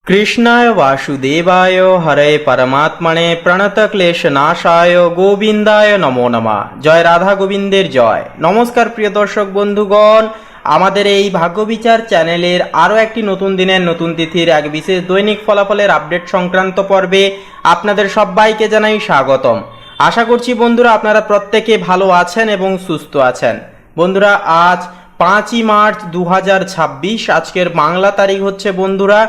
कृष्णाय वासुदेवाय हरे परमात्मने प्रणतक्लेशनाशाय गोविंदाय नमो नमः। জয় রাধা গোবিন্দের জয়। নমস্কার প্রিয় দর্শক বন্ধুগণ, আমাদের এই ভাগ্যবিচার চ্যানেলের আরও একটি নতুন দিনের নতুন তিথির এক বিশেষ দৈনিক ফলাফলের আপডেট সংক্রান্ত পর্বে আপনাদের সবাইকে জানাই স্বাগতম। আশা করছি বন্ধুরা আপনারা প্রত্যেকে ভালো আছেন এবং সুস্থ আছেন। বন্ধুরা আজ 5ই মার্চ 2026, আজকের বাংলা তারিখ হচ্ছে বন্ধুরা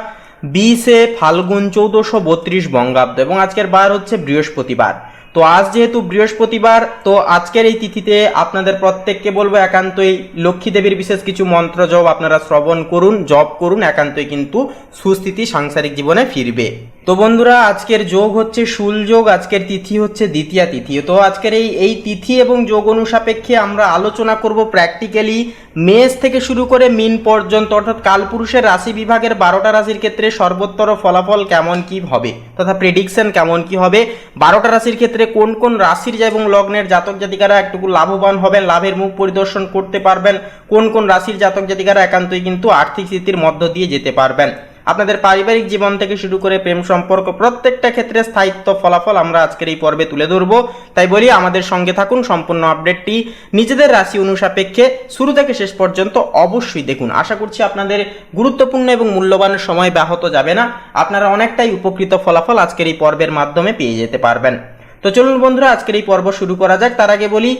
20 ফাল্গুন 1432 বঙ্গাব্দ এবং আজকের বার হচ্ছে বৃহস্পতিবার। তো আজ যেহেতু বৃহস্পতিবার, তো আজকের এই তিথিতে আপনাদের প্রত্যেককে বলবো একান্তই লক্ষ্মী দেবীর বিশেষ কিছু মন্ত্র জপ আপনারা শ্রবণ করুন, জপ করুন, একান্তই কিন্তু সুস্থিতি সাংসারিক জীবনে ফিরবে। তো বন্ধুরা আজকের যোগ হচ্ছে শুল যোগ, আজকের তিথি হচ্ছে দ্বিতীয়া তিথি। তো আজকের এই তিথি এবং যোগ অনুসাপেক্ষে আমরা আলোচনা করব প্র্যাকটিক্যালি মেষ থেকে শুরু করে মিন পর্যন্ত, অর্থাৎ কালপুরুষের রাশি বিভাগের 12টা রাশির ক্ষেত্রে সর্বোত্তর ফলাফল কেমন কি হবে তথা প্রেডিকশন কেমন কি হবে, 12টা রাশির ক্ষেত্রে কোন কোন রাশির এবং লগ্নের জাতক জাতিকারা একটু লাভবান হবেন, লাভের মুখ পরিদর্শন করতে পারবেন, কোন কোন রাশির জাতক জাতিকারা একান্তই কিন্তু আর্থিক স্থিতির মধ্য দিয়ে যেতে পারবেন। আপনাদের পারিবারিক জীবন থেকে শুরু করে প্রেম সম্পর্ক প্রত্যেকটা ক্ষেত্রে স্থায়িত্ব ফলাফল আমরা আজকের এই পর্বে তুলে ধরবো। তাই বলি আমাদের সঙ্গে থাকুন, সম্পূর্ণ আপডেটটি নিজেদের রাশি অনুসাপেক্ষে শুরু থেকে শেষ পর্যন্ত অবশ্যই দেখুন। আশা করছি আপনাদের গুরুত্বপূর্ণ এবং মূল্যবান সময় ব্যাহত যাবে না, আপনারা অনেকটাই উপকৃত ফলাফল আজকের এই পর্বের মাধ্যমে পেয়ে যেতে পারবেন। তো চলুন বন্ধুরা আজকের এই পর্ব শুরু করা যাক। তার আগে বলি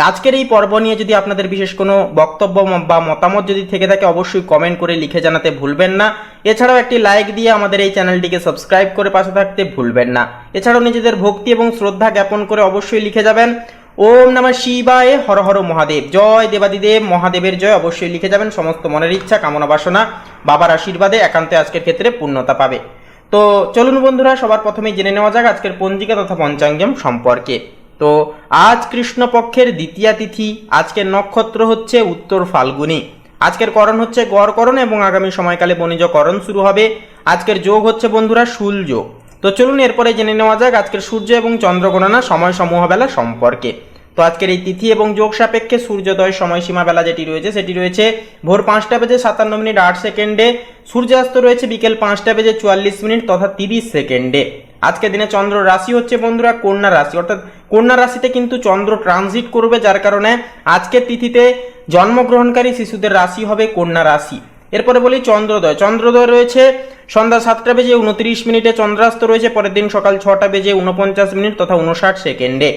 আজকের এই পর্ব নিয়ে যদি আপনাদের বিশেষ কোনো বক্তব্য বা মতামত যদি থেকে থাকে অবশ্যই কমেন্ট করে লিখে জানাতে ভুলবেন না। এছাড়াও একটি লাইক দিয়ে আমাদের এই চ্যানেলটিকে সাবস্ক্রাইব করে পাশে থাকতে ভুলবেন না। এছাড়াও নিজেদের ভক্তি এবং শ্রদ্ধা জ্ঞাপন করে অবশ্যই লিখে যাবেন ওম নমঃ শিবায়, হর হর মহাদেব, জয় দেবাদিদেব মহাদেবের জয়, অবশ্যই লিখে যাবেন। সমস্ত মনের ইচ্ছা কামনা বাসনা বাবার আশীর্বাদে একান্তে আজকের ক্ষেত্রে পূর্ণতা পাবে। তো চলুন বন্ধুরা সবার প্রথমেই জেনে নেওয়া যাক আজকের পঞ্জিকা তথা পঞ্চাঙ্গম সম্পর্কে। তো আজ কৃষ্ণপক্ষের দ্বিতীয়া তিথি, আজকের নক্ষত্র হচ্ছে উত্তর ফাল্গুনী, আজকের করণ হচ্ছে গড়করণ এবং আগামী সময়কালে বণিজ করণ শুরু হবে। আজকের যোগ হচ্ছে বন্ধুরা শুল যোগ। তো চলুন এরপরে জেনে নেওয়া যাক আজকের সূর্য এবং চন্দ্র গণনা সময় সমূহ বেলা সম্পর্কে। তো আজকের এই তিথি এবং যোগ সাপেক্ষে সূর্যোদয় সময়সীমা বেলা যেটি রয়েছে সেটি রয়েছে ভোর 5:57 সূর্যাস্ত রয়েছে বিকেল 5:44 তথা 30 সেকেন্ডে। আজকের দিনে চন্দ্র রাশি হচ্ছে বন্ধুরা কন্যা রাশি, অর্থাৎ কন্যা রাশিতে কিন্তু চন্দ্র ট্রানজিট করবে, যার কারণে আজকের তিথিতে জন্মগ্রহণকারী শিশুদের রাশি হবে কন্যা রাশি। এরপরে বলি চন্দ্রোদয় রয়েছে সন্ধ্যা 7:29 চন্দ্রাস্ত রয়েছে পরের দিন সকাল 6:49 তথা 59 সেকেন্ডে।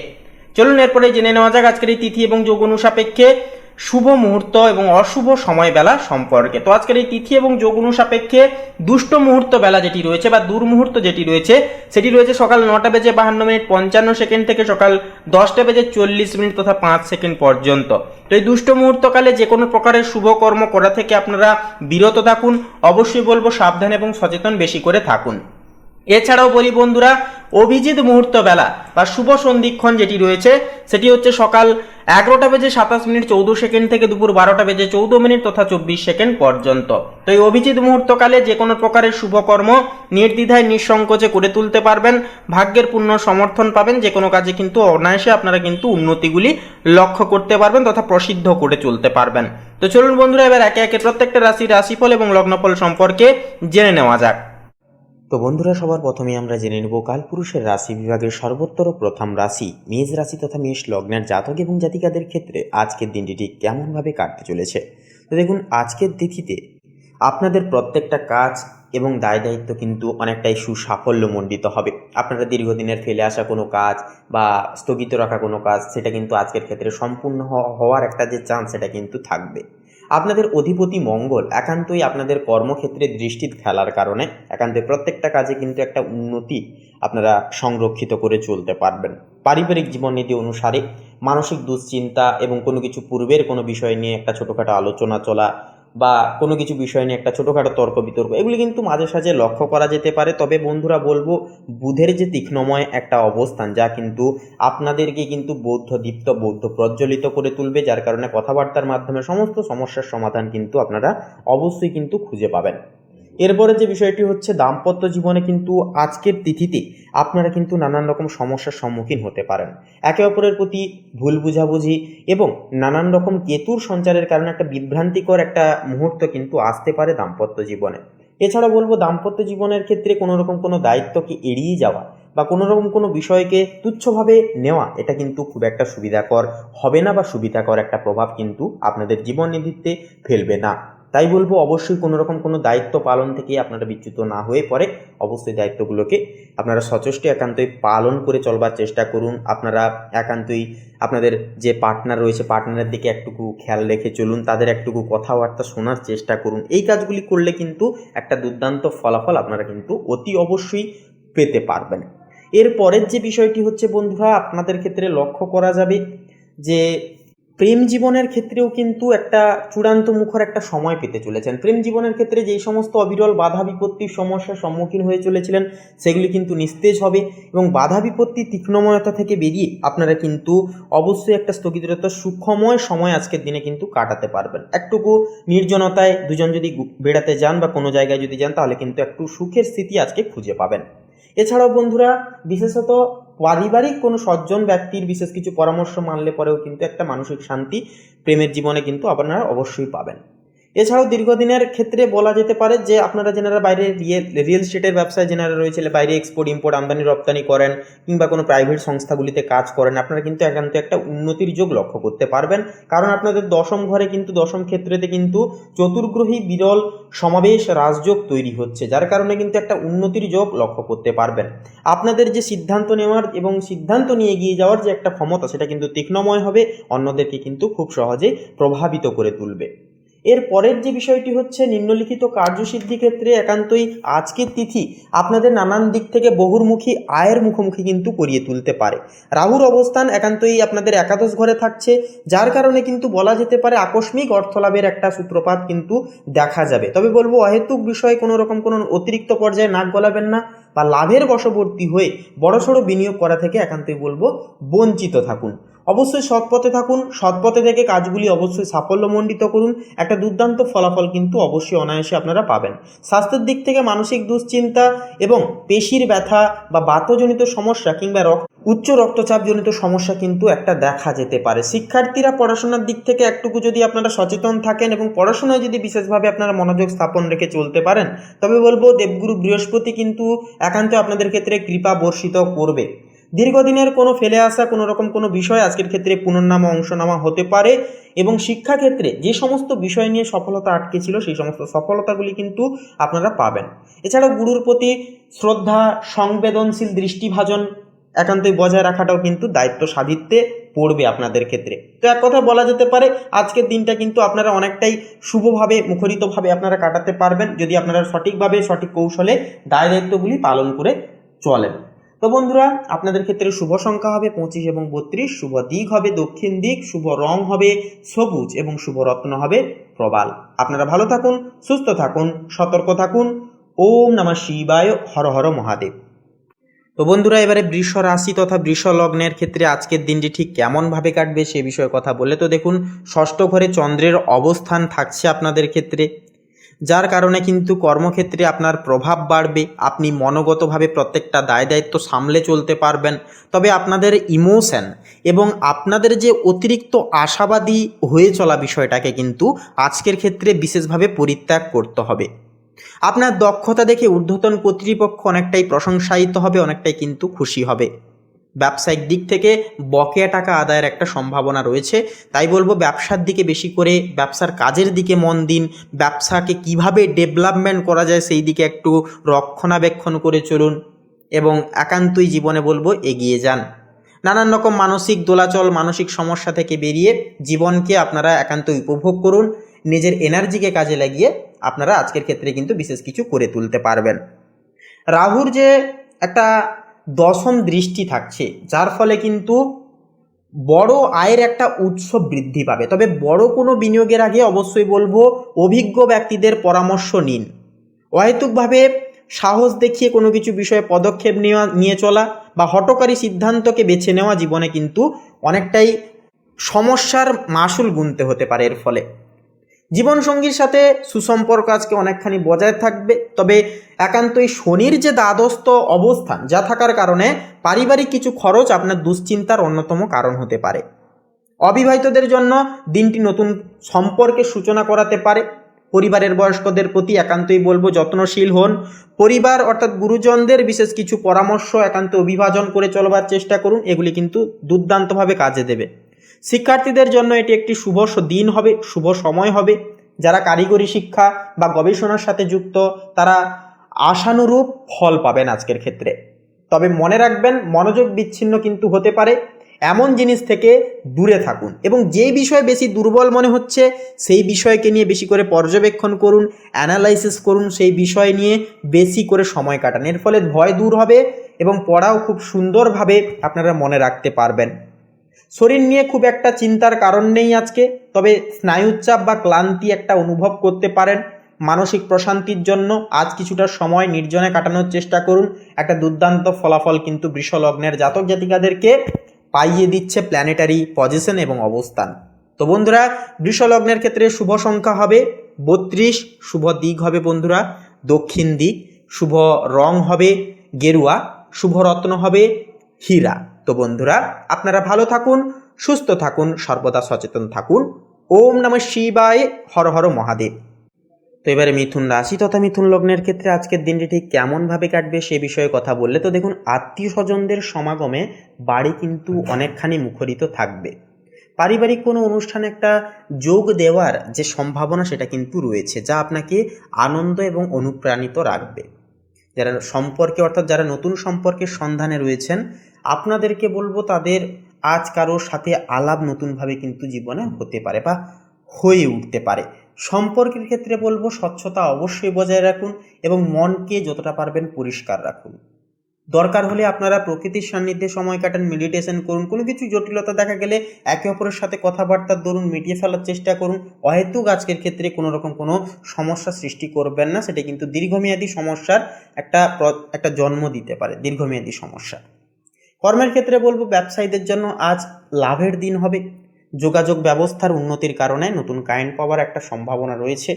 চলুন এরপরে জেনে নেওয়া যাক আজকের এই তিথি এবং যোগ অনুসাপেক্ষে শুভ মুহূর্ত এবং অশুভ সময় বেলা সম্পর্কে। তো আজকের এই তিথি এবং যোগ অনুসাপেক্ষে দুষ্ট মুহূর্ত বেলা যেটি রয়েছে বা দুর্মুহূর্ত যেটি রয়েছে সেটি রয়েছে সকাল 9:52 থেকে সকাল 10:40 তথা 5 সেকেন্ড পর্যন্ত। তো এই দুষ্ট মুহূর্তকালে যে কোনো প্রকারের শুভ কর্ম করা থেকে আপনারা বিরত থাকুন, অবশ্যই বলবো সাবধান এবং সচেতন বেশি করে থাকুন। এছাড়াও বলি বন্ধুরা অভিজিৎ মুহূর্ত বেলা বা শুভ সন্ধিক্ষণ যেটি রয়েছে সেটি হচ্ছে সকাল 11:27 থেকে দুপুর 12:14 তথা 24 সেকেন্ড পর্যন্ত। তো এই অভিজিৎ মুহূর্তকালে যে কোনো প্রকারের শুভকর্ম নির্দ্বিধায় নিঃসংকোচে করে তুলতে পারবেন, ভাগ্যের পূর্ণ সমর্থন পাবেন, যে কোনো কাজে কিন্তু অনায়াসে আপনারা কিন্তু উন্নতিগুলি লক্ষ্য করতে পারবেন তথা প্রসিদ্ধ করে চলতে পারবেন। তো চলুন বন্ধুরা এবার একে একে প্রত্যেকটা রাশির রাশিফল এবং লগ্নফল সম্পর্কে জেনে নেওয়া যাক। তো বন্ধুরা সবার প্রথমে আমরা জেনে নেব কালপুরুষের রাশি বিভাগের সর্বোত্তর প্রথম রাশি মেষ রাশি তথা মেষ লগ্নের জাতক এবং জাতিকাদের ক্ষেত্রে আজকের দিনটি ঠিক কেমনভাবে কাটতে চলেছে। তো দেখুন আজকের তিথিতে আপনাদের প্রত্যেকটা কাজ এবং দায় দায়িত্ব কিন্তু অনেকটাই সুসাফল্যমণ্ডিত হবে। আপনারা দীর্ঘদিনের ফেলে আসা কোনো কাজ বা স্থগিত রাখা কোনো কাজ সেটা কিন্তু আজকের ক্ষেত্রে সম্পূর্ণ হওয়ার একটা যে চান্স সেটা কিন্তু থাকবে। আপনাদের অধিপতি মঙ্গল একান্তই আপনাদের কর্মক্ষেত্রে দৃষ্টি ফেলার কারণে একান্তই প্রত্যেকটা কাজে কিন্তু একটা উন্নতি আপনারা সংরক্ষিত করে চলতে পারবেন। পারিবারিক জীবননীতি অনুসারে মানসিক দুশ্চিন্তা এবং কোনো কিছু পূর্বের কোনো বিষয় নিয়ে একটা ছোটোখাটো আলোচনা চলা বা কোনো কিছু বিষয় নিয়ে একটা ছোটোখাটো তর্ক বিতর্ক এগুলি কিন্তু মাঝে সাঝে লক্ষ্য করা যেতে পারে। তবে বন্ধুরা বলবো বুধের যে তীক্ষ্ণময় একটা অবস্থান যা কিন্তু আপনাদেরকে কিন্তু বৌদ্ধদীপ্ত বৌদ্ধ প্রজ্বলিত করে তুলবে, যার কারণে কথাবার্তার মাধ্যমে সমস্ত সমস্যার সমাধান কিন্তু আপনারা অবশ্যই কিন্তু খুঁজে পাবেন। এরপরে যে বিষয়টি হচ্ছে দাম্পত্য জীবনে কিন্তু আজকের তিথিতে আপনারা কিন্তু নানান রকম সমস্যার সম্মুখীন হতে পারেন। একে অপরের প্রতি ভুল বুঝাবুঝি এবং নানান রকম কেতুর সঞ্চারের কারণে একটা বিভ্রান্তিকর একটা মুহূর্ত কিন্তু আসতে পারে দাম্পত্য জীবনে। এছাড়া বলবো দাম্পত্য জীবনের ক্ষেত্রে কোনো রকম কোনো দায়িত্বকে এড়িয়ে যাওয়া বা কোনো রকম কোনো বিষয়কে তুচ্ছভাবে নেওয়া, এটা কিন্তু খুব একটা সুবিধাকর হবে না বা সুবিধাকর একটা প্রভাব কিন্তু আপনাদের জীবন নেতৃত্বে ফেলবে না। তাই বলবো অবশ্যই কোনো রকম কোনো দায়িত্ব পালন থেকে আপনারা বিচ্যুত না হয়ে পড়ে অবশ্যই দায়িত্বগুলোকে আপনারা সচেষ্ট একান্তই পালন করে চলবার চেষ্টা করুন। আপনারা একান্তই আপনাদের যে পার্টনার রয়েছে পার্টনারের দিকে একটুকু খেয়াল রেখে চলুন, তাদের একটুকু কথাবার্তা শোনার চেষ্টা করুন। এই কাজগুলি করলে কিন্তু একটা দুর্দান্ত ফলাফল আপনারা কিন্তু অতি অবশ্যই পেতে পারবেন। এর পরের যে বিষয়টি হচ্ছে বন্ধুরা, আপনাদের ক্ষেত্রে লক্ষ্য করা যাবে যে প্রেম জীবনের ক্ষেত্রেও কিন্তু একটা চূড়ান্ত মুখর একটা সময় পেতে চলেছেন। প্রেম জীবনের ক্ষেত্রে যেই সমস্ত অবিরল বাধা বিপত্তির সমস্যার সম্মুখীন হয়ে চলেছিলেন সেগুলি কিন্তু নিস্তেজ হবে এবং বাধা বিপত্তি তীক্ষ্ণময়তা থেকে বেরিয়ে আপনারা কিন্তু অবশ্যই একটা স্থগিতরত সুখময় সময় আজকের দিনে কিন্তু কাটাতে পারবেন। একটুকু নির্জনতায় দুজন যদি বেড়াতে যান বা কোনো জায়গায় যদি যান তাহলে কিন্তু একটু সুখের স্থিতি আজকে খুঁজে পাবেন। এছাড়াও বন্ধুরা বিশেষত পারিবারিক কোনো সজ্জন ব্যক্তির বিশেষ কিছু পরামর্শ মানলে পরেও কিন্তু একটা মানসিক শান্তি প্রেমের জীবনে কিন্তু আপনারা অবশ্যই পাবেন। এছাড়াও দীর্ঘদিনের ক্ষেত্রে বলা যেতে পারে যে আপনারা যেনারা বাইরে রিয়েল এস্টেটের ব্যবসায় যেনারা রয়েছে, বাইরে এক্সপোর্ট ইম্পোর্ট আমদানি রপ্তানি করেন কিংবা কোনো প্রাইভেট সংস্থাগুলিতে কাজ করেন, আপনারা কিন্তু একান্ত একটা উন্নতির যোগ লক্ষ্য করতে পারবেন। কারণ আপনাদের দশম ঘরে কিন্তু দশম ক্ষেত্রেতে কিন্তু চতুর্গ্রহী বিরল সমাবেশ রাজযোগ তৈরি হচ্ছে, যার কারণে কিন্তু একটা উন্নতির যোগ লক্ষ্য করতে পারবেন। আপনাদের যে সিদ্ধান্ত নেওয়ার এবং সিদ্ধান্ত নিয়ে এগিয়ে যাওয়ার যে একটা ক্ষমতা সেটা কিন্তু তীক্ষ্ণময় হবে, অন্যদেরকে কিন্তু খুব সহজেই প্রভাবিত করে তুলবে। এর পরের যে বিষয়টি হচ্ছে নিম্নলিখিত কার্যসিদ্ধি ক্ষেত্রে একান্তই আজকের তিথি আপনাদের নানান দিক থেকে বহুর্মুখী আয়ের মুখোমুখি কিন্তু করিয়ে তুলতে পারে। রাহুর অবস্থান একান্তই আপনাদের একাদশ ঘরে থাকছে, যার কারণে কিন্তু বলা যেতে পারে আকস্মিক অর্থলাভের একটা সূত্রপাত কিন্তু দেখা যাবে। তবে বলবো অহেতুক বিষয়ে কোনো রকম কোনো অতিরিক্ত পর্যায়ে নাক গলাবেন না বা লাভের বশবর্তী হয়ে বড়সড় বিনিয়োগ করা থেকে একান্তই বলবো বঞ্চিত থাকুন। অবশ্যই সৎপথে থাকুন, সৎপথে থেকে কাজগুলি অবশ্যই সাফল্যমণ্ডিত করুন, একটা দুর্দান্ত ফলাফল কিন্তু অবশ্যই অনায়াসে আপনারা পাবেন। স্বাস্থ্যের দিক থেকে মানসিক দুশ্চিন্তা এবং পেশির ব্যথা বা বাতজনিত সমস্যা কিংবা উচ্চ রক্তচাপজনিত সমস্যা কিন্তু একটা দেখা যেতে পারে। শিক্ষার্থীরা পড়াশোনার দিক থেকে একটুকু যদি আপনারা সচেতন থাকেন এবং পড়াশোনায় যদি বিশেষভাবে আপনারা মনোযোগ স্থাপন রেখে চলতে পারেন তবে বলবো দেবগুরু বৃহস্পতি কিন্তু একান্ত আপনাদের ক্ষেত্রে কৃপা বর্ষিত করবে। দীর্ঘদিনের কোনো ফেলে আসা কোনো রকম কোনো বিষয় আজকের ক্ষেত্রে পুনর্নামা অংশনামা হতে পারে এবং শিক্ষাক্ষেত্রে যে সমস্ত বিষয় নিয়ে সফলতা আটকে ছিল সেই সমস্ত সফলতাগুলি কিন্তু আপনারা পাবেন। এছাড়াও গুরুর প্রতি শ্রদ্ধা, সংবেদনশীল দৃষ্টিভাজন একান্তই বজায় রাখাটাও কিন্তু দায়িত্ব সাধিতে পড়বে আপনাদের ক্ষেত্রে। তো এক কথা বলা যেতে পারে আজকের দিনটা কিন্তু আপনারা অনেকটাই শুভভাবে মুখরিতভাবে আপনারা কাটাতে পারবেন যদি আপনারা সঠিকভাবে সঠিক কৌশলে দায় দায়িত্বগুলি পালন করে চলেন। তো বন্ধুরা আপনাদের ক্ষেত্রে শুভ সংখ্যা হবে 25 এবং 32, শুভ দিক হবে দক্ষিণ দিক, শুভ রং হবে সবুজ এবং শুভ রত্ন হবে প্রবাল। আপনারা ভালো থাকুন, সুস্থ থাকুন, সতর্ক থাকুন। ওম নমঃ শিবায়, হর হর মহাদেব। তো বন্ধুরা এবারে বৃষ রাশি তথা বৃষ লগ্নের ক্ষেত্রে আজকের দিনটি ঠিক কেমনভাবে কাটবে সে বিষয়ে কথা বলে তো দেখুন, ষষ্ঠ ঘরে চন্দ্রের অবস্থান থাকছে আপনাদের ক্ষেত্রে, যার কারণে কিন্তু কর্মক্ষেত্রে আপনার প্রভাব বাড়বে। আপনি মনোগতভাবে প্রত্যেকটা দায় দায়িত্ব সামলে চলতে পারবেন। তবে আপনাদের ইমোশন এবং আপনাদের যে অতিরিক্ত আশাবাদী হয়ে চলা বিষয়টাকে কিন্তু আজকের ক্ষেত্রে বিশেষভাবে পরিত্যাগ করতে হবে। আপনার দক্ষতা দেখে ঊর্ধ্বতন কর্তৃপক্ষ অনেকটাই প্রশংসায়িত হবে, অনেকটাই কিন্তু খুশি হবে। ব্যবসায়িক দিক থেকে বকেয়া টাকা আদায়ের একটা সম্ভাবনা রয়েছে, তাই বলবো ব্যবসার দিকে বেশি করে ব্যবসার কাজের দিকে মন দিন। ব্যবসাকে কিভাবে ডেভেলপমেন্ট করা যায় সেই দিকে একটু রক্ষণাবেক্ষণ করে চলুন এবং একান্তই জীবনে বলবো এগিয়ে যান। নানান রকম মানসিক দোলাচল, মানসিক সমস্যা থেকে বেরিয়ে জীবনকে আপনারা একান্তই উপভোগ করুন। নিজের এনার্জিকে কাজে লাগিয়ে আপনারা আজকের ক্ষেত্রে কিন্তু বিশেষ কিছু করে তুলতে পারবেন। রাহুর যে একটা দশম দৃষ্টি থাকছে, যার ফলে কিন্তু বড় আয়ের একটা উৎস বৃদ্ধি পাবে। তবে বড় কোনো বিনিয়োগের আগে অবশ্যই বলবো অভিজ্ঞ ব্যক্তিদের পরামর্শ নিন। অহেতুকভাবে সাহস দেখিয়ে কোনো কিছু বিষয়ে পদক্ষেপ নিয়ে চলা বা হঠকারী সিদ্ধান্তকে বেছে নেওয়া জীবনে কিন্তু অনেকটাই সমস্যার মাসুল গুনতে হতে পারে। এর ফলে জীবনসঙ্গীর সাথে সুসম্পর্ক আজকে অনেকখানি বজায় থাকবে। তবে একান্তই শনির যে দ্বাদস্থ অবস্থান যা থাকার কারণে পারিবারিক কিছু খরচ আপনার দুশ্চিন্তার অন্যতম কারণ হতে পারে। অবিবাহিতদের জন্য দিনটি নতুন সম্পর্কের সূচনা করাতে পারে। পরিবারের বয়স্কদের প্রতি একান্তই বলবো যত্নশীল হন। পরিবার অর্থাৎ গুরুজনদের বিশেষ কিছু পরামর্শ একান্ত অভিভাজন করে চলবার চেষ্টা করুন, এগুলি কিন্তু দুর্দান্তভাবে কাজে দেবে। শিক্ষার্থীদের জন্য এটি একটি শুভ দিন হবে, শুভ সময় হবে। যারা কারিগরি শিক্ষা বা গবেষণার সাথে যুক্ত তারা আশানুরূপ ফল পাবেন আজকের ক্ষেত্রে। তবে মনে রাখবেন, মনোযোগ বিচ্ছিন্ন কিন্তু হতে পারে, এমন জিনিস থেকে দূরে থাকুন এবং যেই বিষয় বেশি দুর্বল মনে হচ্ছে সেই বিষয়কে নিয়ে বেশি করে পর্যবেক্ষণ করুন, অ্যানালাইসিস করুন, সেই বিষয় নিয়ে বেশি করে সময় কাটান। এর ফলে ভয় দূর হবে এবং পড়াও খুব সুন্দরভাবে আপনারা মনে রাখতে পারবেন। শরীর নিয়ে খুব একটা চিন্তার কারণ নেই আজকে, তবে স্নায়ুচাপ বা ক্লান্তি একটা অনুভব করতে পারেন। মানসিক প্রশান্তির জন্য আজ কিছুটা সময় নির্জনে কাটানোর চেষ্টা করুন। একটা দুর্দান্ত ফলাফল কিন্তু বৃষ লগ্নের জাতক জাতিকাদেরকে পাইয়ে দিচ্ছে প্ল্যানেটারি পজিশন এবং অবস্থান। তো বন্ধুরা, বৃষ লগ্নের ক্ষেত্রে শুভ সংখ্যা হবে 32, শুভ দিক হবে বন্ধুরা দক্ষিণ দিক, শুভ রং হবে গেরুয়া, শুভ রত্ন হবে হীরা। তো বন্ধুরা, আপনারা ভালো থাকুন, সুস্থ থাকুন, সর্বদা সচেতন থাকুন। ওম নমঃ শিবায়, হর হর মহাদেব। তো এবারে মিথুন রাশি তথা মিথুন লগ্নের ক্ষেত্রে আজকের দিনটি ঠিক কেমনভাবে কাটবে সে বিষয়ে কথা বললে তো দেখুন, আত্মীয় স্বজনদের সমাগমে বাড়ি কিন্তু অনেকখানি মুখরিত থাকবে। পারিবারিক কোনো অনুষ্ঠানে একটা যোগ দেওয়ার যে সম্ভাবনা সেটা কিন্তু রয়েছে, যা আপনাকে আনন্দ এবং অনুপ্রাণিত রাখবে। যারা সম্পর্কে অর্থাৎ যারা নতুন সম্পর্কের সন্ধানে রয়েছেন, আপনাদেরকে বলবো তাদের আজ কারোর সাথে আলাপ নতুনভাবে কিন্তু জীবনে হতে পারে বা হয়ে উঠতে পারে। সম্পর্কের ক্ষেত্রে বলবো স্বচ্ছতা অবশ্যই বজায় রাখুন এবং মনকে যতটা পারবেন পরিষ্কার রাখুন। দরকার হলে আপনারা প্রকৃতির সান্নিধ্যে সময় কাটান, মেডিটেশন করুন। কোনো কিছু জটিলতা দেখা গেলে একে অপরের সাথে কথাবার্তার দরুন মিটিয়ে ফেলার চেষ্টা করুন। অহেতুক আজকের ক্ষেত্রে কোনো রকম কোনো সমস্যা সৃষ্টি করবেন না, সেটা কিন্তু দীর্ঘমেয়াদী সমস্যার একটা জন্ম দিতে পারে, দীর্ঘমেয়াদী সমস্যা। কর্মের ক্ষেত্রে বলবো ব্যবসায়ীদের জন্য আজ লাভের দিন হবে। যোগাযোগ ব্যবস্থার উন্নতির কারণে নতুন ক্লায়েন্ট পাওয়ার একটা সম্ভাবনা রয়েছে।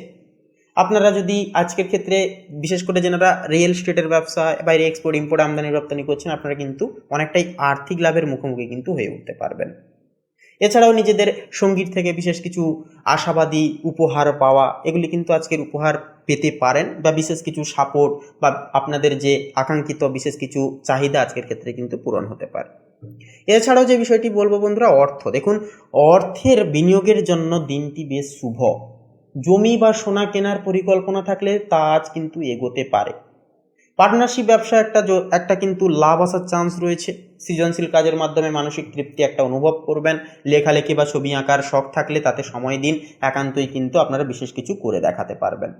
আপনারা যদি আজকের ক্ষেত্রে বিশেষ করে যারা রিয়েল এস্টেটের ব্যবসা, বাইরে এক্সপোর্ট ইম্পোর্ট আমদানি রপ্তানি করছেন, আপনারা কিন্তু অনেকটাই আর্থিক লাভের মুখোমুখি কিন্তু হয়ে উঠতে পারবেন। এছাড়াও নিজেদের সঙ্গীর থেকে বিশেষ কিছু আশাবাদী উপহার পাওয়া, এগুলি কিন্তু আজকের উপহার পেতে পারেন, বা বিশেষ কিছু সাপোর্ট বা আপনাদের যে আকাঙ্ক্ষিত বিশেষ কিছু চাহিদা আজকের ক্ষেত্রে কিন্তু পূরণ হতে পারে। এছাড়াও যে বিষয়টি বলবো বন্ধুরা, অর্থ। দেখুন, অর্থের বিনিয়োগের জন্য দিনটি বেশ শুভ। জমি বা সোনা কেনার পরিকল্পনা থাকলে তা আজ কিন্তু এগোতে পারে। পার্টনারশিপ ব্যবসা একটা কিন্তু লাভ আসার চান্স রয়েছে। সৃজনশীল কাজের মাধ্যমে মানসিক তৃপ্তি একটা অনুভব করবেন। লেখালেখি বা ছবি আঁকার শখ থাকলে তাতে সময় দিন, একান্তই কিন্তু আপনারা বিশেষ কিছু করে দেখাতে পারবেন।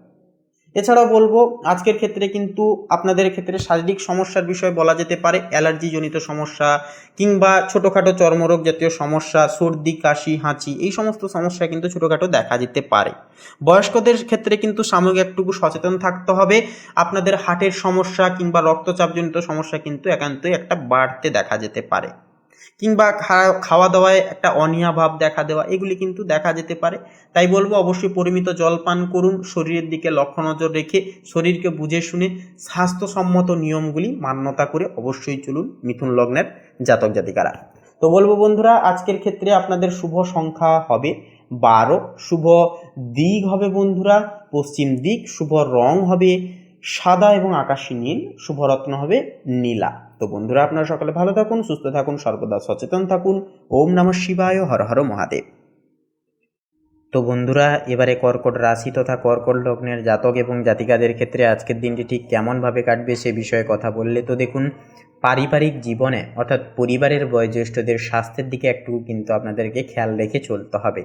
এছাড়াও বলবো আজকের ক্ষেত্রে কিন্তু আপনাদের ক্ষেত্রে শারীরিক সমস্যার বিষয়ে বলা যেতে পারে। অ্যালার্জিজনিত সমস্যা কিংবা ছোটোখাটো চর্মরোগ জাতীয় সমস্যা, সর্দি কাশি হাঁচি, এই সমস্ত সমস্যা কিন্তু ছোটোখাটো দেখা যেতে পারে। বয়স্কদের ক্ষেত্রে কিন্তু সাময়িক একটুকু সচেতন থাকতে হবে। আপনাদের হার্টের সমস্যা কিংবা রক্তচাপজনিত সমস্যা কিন্তু একান্তই একটা বাড়তে দেখা যেতে পারে, কিংবা খাওয়া দাওয়ায় একটা অনীহা ভাব দেখা দেওয়া, এগুলি কিন্তু দেখা যেতে পারে। তাই বলবো অবশ্যই পরিমিত জল পান করুন, শরীরের দিকে লক্ষ্য নজর রেখে শরীরকে বুঝে শুনে স্বাস্থ্যসম্মত নিয়মগুলি মান্যতা করে অবশ্যই চলুন মিথুন লগ্নের জাতক জাতিকারা। তো বলবো বন্ধুরা, আজকের ক্ষেত্রে আপনাদের শুভ সংখ্যা হবে 12, শুভ দিক হবে বন্ধুরা পশ্চিম দিক, শুভ রং হবে সাদা এবং আকাশী নীল, শুভ রত্ন হবে নীলা। তো বন্ধুরা, আপনারা সকলে ভালো থাকুন, সুস্থ থাকুন, সর্বদা সচেতন থাকুন। ওম নমঃ শিবায়, হর হর মহাদেব। তো বন্ধুরা, এবারে কর্কট রাশি তথা কর্কট লগ্নের জাতক এবং জাতিকাদের ক্ষেত্রে আজকের দিনটি ঠিক কেমনভাবে কাটবে সে বিষয়ে কথা বললে তো দেখুন, পারিবারিক জীবনে অর্থাৎ পরিবারের বয়োজ্যেষ্ঠদের স্বাস্থ্যের দিকে একটু কিন্তু আপনাদেরকে খেয়াল রেখে চলতে হবে।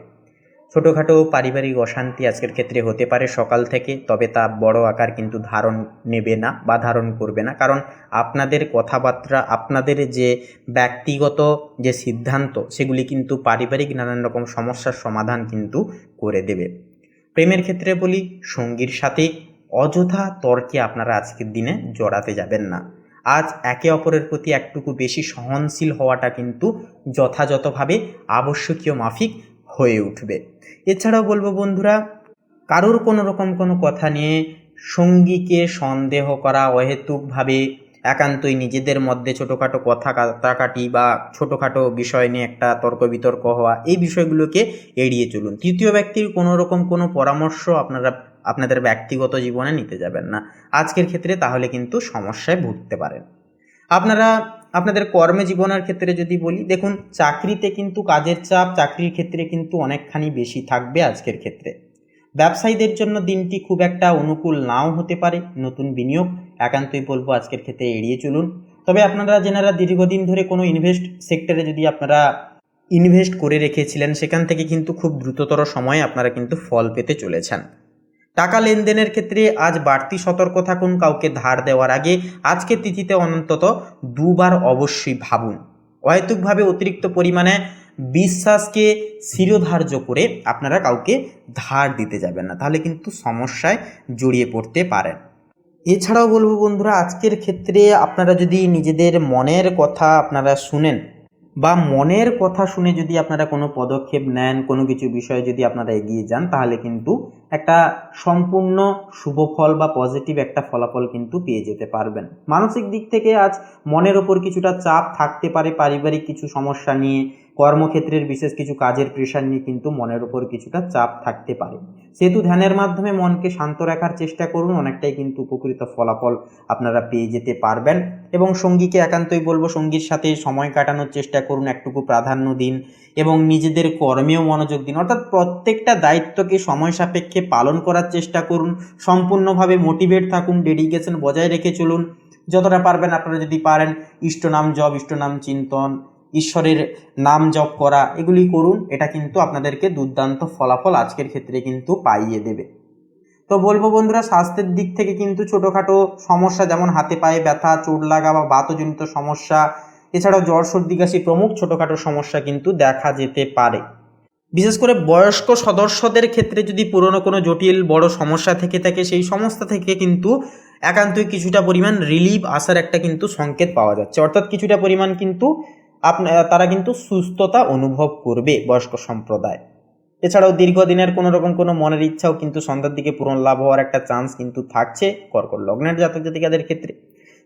ছোটোখাটো পারিবারিক অশান্তি আজকের ক্ষেত্রে হতে পারে সকাল থেকে, তবে তা বড় আকার কিন্তু ধারণ নেবে না বা ধারণ করবে না, কারণ আপনাদের কথাবার্তা, আপনাদের যে ব্যক্তিগত যে সিদ্ধান্ত, সেগুলি কিন্তু পারিবারিক নানান রকম সমস্যার সমাধান কিন্তু করে দেবে। প্রেমের ক্ষেত্রে বলি, সঙ্গীর সাথে অযথা তর্কে আপনারা আজকের দিনে জড়াতে যাবেন না। আজ একে অপরের প্রতি একটুকু বেশি সহনশীল হওয়াটা কিন্তু যথাযথভাবে আবশ্যকীয় মাফিক হয়ে উঠবে। এছাড়াও বলবো বন্ধুরা, কারোর কোনো রকম কোনো কথা নিয়ে সঙ্গীকে সন্দেহ করা, অহেতুকভাবে একান্তই নিজেদের মধ্যে ছোটোখাটো কথা কাটাকাটি বা ছোটোখাটো বিষয় নিয়ে একটা তর্ক বিতর্ক হওয়া, এই বিষয়গুলোকে এড়িয়ে চলুন। তৃতীয় ব্যক্তির কোনো রকম কোনো পরামর্শ আপনারা আপনাদের ব্যক্তিগত জীবনে নিতে যাবেন না আজকের ক্ষেত্রে, তাহলে কিন্তু সমস্যায় ভুগতে পারেন। আপনারা আপনাদের কর্মজীবনের ক্ষেত্রে যদি বলি, দেখুন চাকরিতে কিন্তু কাজের চাপ চাকরির ক্ষেত্রে কিন্তু অনেকখানি বেশি থাকবে আজকের ক্ষেত্রে। ব্যবসায়ীদের জন্য দিনটি খুব একটা অনুকূল নাও হতে পারে, নতুন বিনিয়োগ একান্তই বলবো আজকের ক্ষেত্রে এড়িয়ে চলুন। তবে আপনারা যেনারা দীর্ঘদিন ধরে কোনো ইনভেস্ট সেক্টরে যদি আপনারা ইনভেস্ট করে রেখেছিলেন, সেখান থেকে কিন্তু খুব দ্রুততর সময়ে আপনারা কিন্তু ফল পেতে চলেছেন। টাকা লেনদেনের ক্ষেত্রে আজ বাড়তি সতর্ক থাকুন। কাউকে ধার দেওয়ার আগে আজকের তিথিতে অন্তত দুবার অবশ্যই ভাবুন। অহেতুকভাবে অতিরিক্ত পরিমাণে বিশ্বাসকে শিরোধার্য করে আপনারা কাউকে ধার দিতে যাবেন না, তাহলে কিন্তু সমস্যায় জড়িয়ে পড়তে পারেন। এছাড়াও বলবো বন্ধুরা, আজকের ক্ষেত্রে আপনারা যদি নিজেদের মনের কথা আপনারা শুনেন বা মনের কথা শুনে যদি আপনারা কোনো পদক্ষেপ নেন, কোনো কিছু বিষয়ে যদি আপনারা এগিয়ে যান, তাহলে কিন্তু একটা সম্পূর্ণ শুভ ফল বা পজিটিভ একটা ফলাফল কিন্তু পেয়ে যেতে পারবেন। মানসিক দিক থেকে আজ মনের ওপর কিছুটা চাপ থাকতে পারে, পারিবারিক কিছু সমস্যা নিয়ে, কর্মক্ষেত্রের বিশেষ কিছু কাজের প্রেশার নিয়ে কিন্তু মনের ওপর কিছুটা চাপ থাকতে পারে। সেহেতু ধ্যানের মাধ্যমে মনকে শান্ত রাখার চেষ্টা করুন, অনেকটাই কিন্তু উপকৃত ফলাফল আপনারা পেয়ে যেতে পারবেন। এবং সঙ্গীকে একান্তই বলবো সঙ্গীর সাথে সময় কাটানোর চেষ্টা করুন, একটুকু প্রাধান্য দিন এবং নিজেদের কর্মেও মনোযোগ দিন। অর্থাৎ প্রত্যেকটা দায়িত্বকে সময় সাপেক্ষে পালন করার চেষ্টা করুন, সম্পূর্ণভাবে মোটিভেট থাকুন, ডেডিকেশন বজায় রেখে চলুন। যতটা পারবেন আপনারা যদি পারেন ইষ্টনাম জপ, ইষ্টনাম চিন্তন, ঈশ্বরের নাম জপ করা, এগুলি করুন। এটা কিন্তু আপনাদেরকে দুর্দান্ত ফলাফল আজকের ক্ষেত্রে কিন্তু পাইয়ে দেবে। তো বলবো বন্ধুরা, স্বাস্থ্যের দিক থেকে কিন্তু ছোটোখাটো সমস্যা যেমন হাতে পায়ে ব্যথা, চোট লাগা বা বাতজনিত সমস্যা, এছাড়াও জ্বর সর্দি কাশি প্রমুখ ছোটোখাটো সমস্যা কিন্তু দেখা যেতে পারে। বিশেষ করে বয়স্ক সদস্যদের ক্ষেত্রে যদি পুরনো কোনো জটিল বড় সমস্যা থেকে থাকে, সেই সমস্যা থেকে কিন্তু একান্তই কিছুটা পরিমাণ রিলিফ আসার একটা কিন্তু সংকেত পাওয়া যাচ্ছে। অর্থাৎ কিছুটা পরিমাণ কিন্তু তারা কিন্তু সুস্থতা অনুভব করবে বয়স্ক সম্প্রদায়। এছাড়াও দীর্ঘদিনের কোনো রকম কোনো মনের ইচ্ছাও কিন্তু সন্ধ্যার দিকে পূরণ লাভ হওয়ার একটা চান্স কিন্তু থাকছে কর্কট লগ্নের জাতক জাতিকাদের ক্ষেত্রে।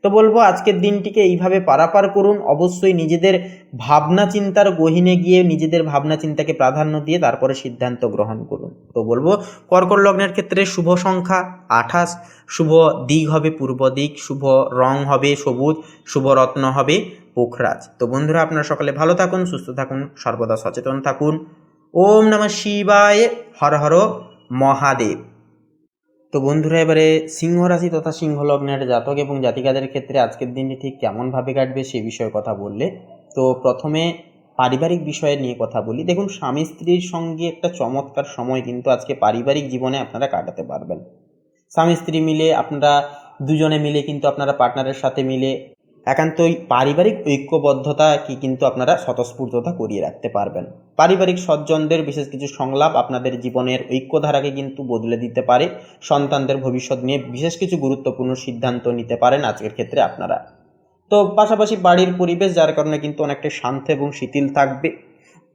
তো বলবো আজকের দিনটিকে এইভাবে পারাপার করুন। অবশ্যই নিজেদের ভাবনা চিন্তার গহীনে গিয়ে নিজেদের ভাবনা চিন্তাকে প্রাধান্য দিয়ে তারপরে সিদ্ধান্ত গ্রহণ করুন। তো বলবো কর্কট লগ্নের ক্ষেত্রে শুভ সংখ্যা 28, শুভ দিক হবে পূর্ব দিক, শুভ রং হবে সবুজ, শুভ রত্ন হবে পোখরাজ। তো বন্ধুরা, আপনারা সকলে ভালো থাকুন, সুস্থ থাকুন, সর্বদা সচেতন থাকুন। ওম নমঃ শিবায়, হর হর মহাদেব। তো বন্ধুরা, এবারে সিংহ রাশি তথা সিংহ লগ্নের জাতক এবং জাতিকাদের ক্ষেত্রে আজকের দিনটি ঠিক কেমনভাবে কাটবে সে বিষয়ে কথা বললে, তো প্রথমে পারিবারিক বিষয়ে নিয়ে কথা বলি। দেখুন, স্বামী স্ত্রীর সঙ্গে একটা চমৎকার সময় কিন্তু আজকে পারিবারিক জীবনে আপনারা কাটাতে পারবেন। স্বামী স্ত্রী মিলে আপনারা দুজনে মিলে কিন্তু আপনারা পার্টনারের সাথে মিলে একান্তই পারিবারিক ঐক্যবদ্ধতা কি কিন্তু আপনারা স্বতঃস্ফূর্ততা করিয়ে রাখতে পারবেন। পারিবারিক সজ্জনদের বিশেষ কিছু সংলাপ আপনাদের জীবনের ঐক্যধারাকে কিন্তু বদলে দিতে পারে। সন্তানদের ভবিষ্যৎ নিয়ে বিশেষ কিছু গুরুত্বপূর্ণ সিদ্ধান্ত নিতে পারেন আজকের ক্ষেত্রে আপনারা। তো পাশাপাশি বাড়ির পরিবেশ যার কারণে কিন্তু অনেকটা শান্ত এবং শিথিল থাকবে।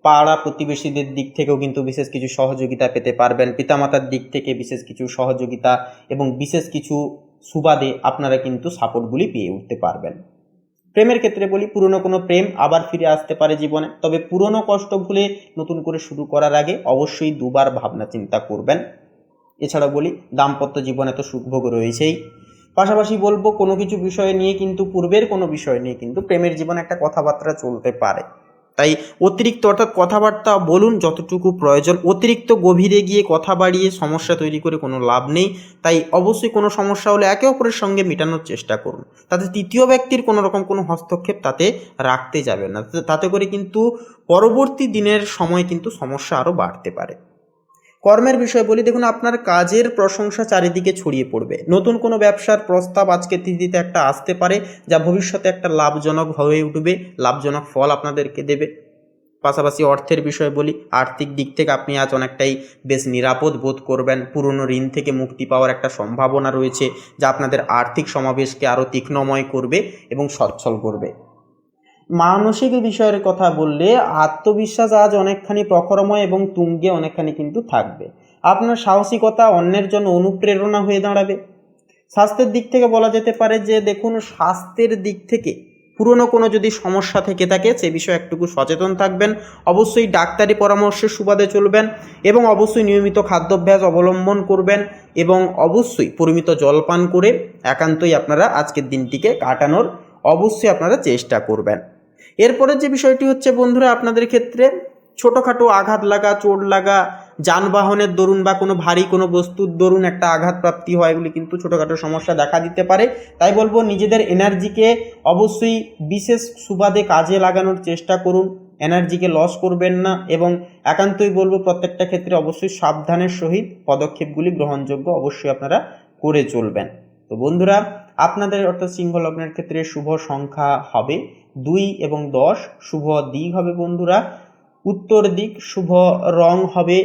পাড়া প্রতিবেশীদের দিক থেকেও কিন্তু বিশেষ কিছু সহযোগিতা পেতে পারবেন। পিতামাতার দিক থেকে বিশেষ কিছু সহযোগিতা এবং বিশেষ কিছু সুবাদে আপনারা কিন্তু সাপোর্টগুলি পেয়ে উঠতে পারবেন। প্রেমের ক্ষেত্রে বলি, পুরনো কোনো প্রেম আবার ফিরে আসতে পারে জীবনে, তবে পুরনো কষ্ট ভুলে নতুন করে শুরু করার আগে অবশ্যই দুবার ভাবনা চিন্তা করবেন। এছাড়া বলি, দাম্পত্য জীবনে তো সুখভোগ রয়েছেই, পাশাপাশি বলবো কোনো কিছু বিষয় নিয়ে কিন্তু পূর্বের কোনো বিষয় নিয়ে কিন্তু প্রেমের জীবনে একটা কথাবার্তা চলতে পারে। তাই অতিরিক্ত অর্থাৎ কথাবার্তা বলুন যতটুকু প্রয়োজন, অতিরিক্ত গভীরে গিয়ে কথা বাড়িয়ে সমস্যা তৈরি করে কোনো লাভ নেই। তাই অবশ্যই কোনো সমস্যা হলে একে অপরের সঙ্গে মেটানোর চেষ্টা করুন, তাতে তৃতীয় ব্যক্তির কোনো রকম কোনো হস্তক্ষেপ তাতে রাখতে যাবেন না, তাতে করে কিন্তু পরবর্তী দিনের সময় কিন্তু সমস্যা আরও বাড়তে পারে। কর্মের বিষয় বলি, দেখুন আপনার কাজের প্রশংসা চারিদিকে ছড়িয়ে পড়বে। নতুন কোনো ব্যবসার প্রস্তাব আজকের তিথিতে একটা আসতে পারে, যা ভবিষ্যতে একটা লাভজনক হয়ে উঠবে, লাভজনক ফল আপনাদেরকে দেবে। পাশাপাশি অর্থের বিষয় বলি, আর্থিক দিক থেকে আপনি আজ অনেকটাই বেশ নিরাপদ বোধ করবেন। পুরনো ঋণ থেকে মুক্তি পাওয়ার একটা সম্ভাবনা রয়েছে, যা আপনাদের আর্থিক সমাবেশকে আরও তীক্ষ্ণময় করবে এবং সচ্ছল করবে। মানসিক বিষয়ের কথা বললে, আত্মবিশ্বাস আজ অনেকখানি প্রখরময় এবং তুঙ্গে অনেকখানি কিন্তু থাকবে। আপনার সাহসিকতা অন্যের জন্য অনুপ্রেরণা হয়ে দাঁড়াবে। স্বাস্থ্যের দিক থেকে বলা যেতে পারে যে দেখুন, স্বাস্থ্যের দিক থেকে পুরনো কোনো যদি সমস্যা থেকে থাকে সে বিষয়ে একটু সচেতন থাকবেন, অবশ্যই ডাক্তারি পরামর্শের সুবাদে চলবেন এবং অবশ্যই নিয়মিত খাদ্যাভ্যাস অবলম্বন করবেন এবং অবশ্যই পরিমিত জল পান করে একান্তই আপনারা আজকের দিনটিকে কাটানোর অবশ্যই আপনারা চেষ্টা করবেন। এরপরের যে বিষয়টি হচ্ছে বন্ধুরা, আপনাদের ক্ষেত্রে ছোটোখাটো আঘাত লাগা, চোট লাগা, যানবাহনের দরুন বা কোনো ভারী কোনো বস্তুর দরুন একটা আঘাত প্রাপ্তি হয়, এগুলি কিন্তু ছোটোখাটো সমস্যা দেখা দিতে পারে। তাই বলবো নিজেদের এনার্জিকে অবশ্যই বিশেষ সুবাদে কাজে লাগানোর চেষ্টা করুন, এনার্জিকে লস করবেন না এবং একান্তই বলবো প্রত্যেকটা ক্ষেত্রে অবশ্যই সাবধানের সহিত পদক্ষেপগুলি গ্রহণযোগ্য অবশ্যই আপনারা করে চলবেন। তো বন্ধুরা, আপনাদের অর্থাৎ সিংহ লগ্নের ক্ষেত্রে শুভ সংখ্যা হবে 2 এবং 10, শুভ দিক হবে বন্ধুরা উত্তর দিক, শুভ রং হবে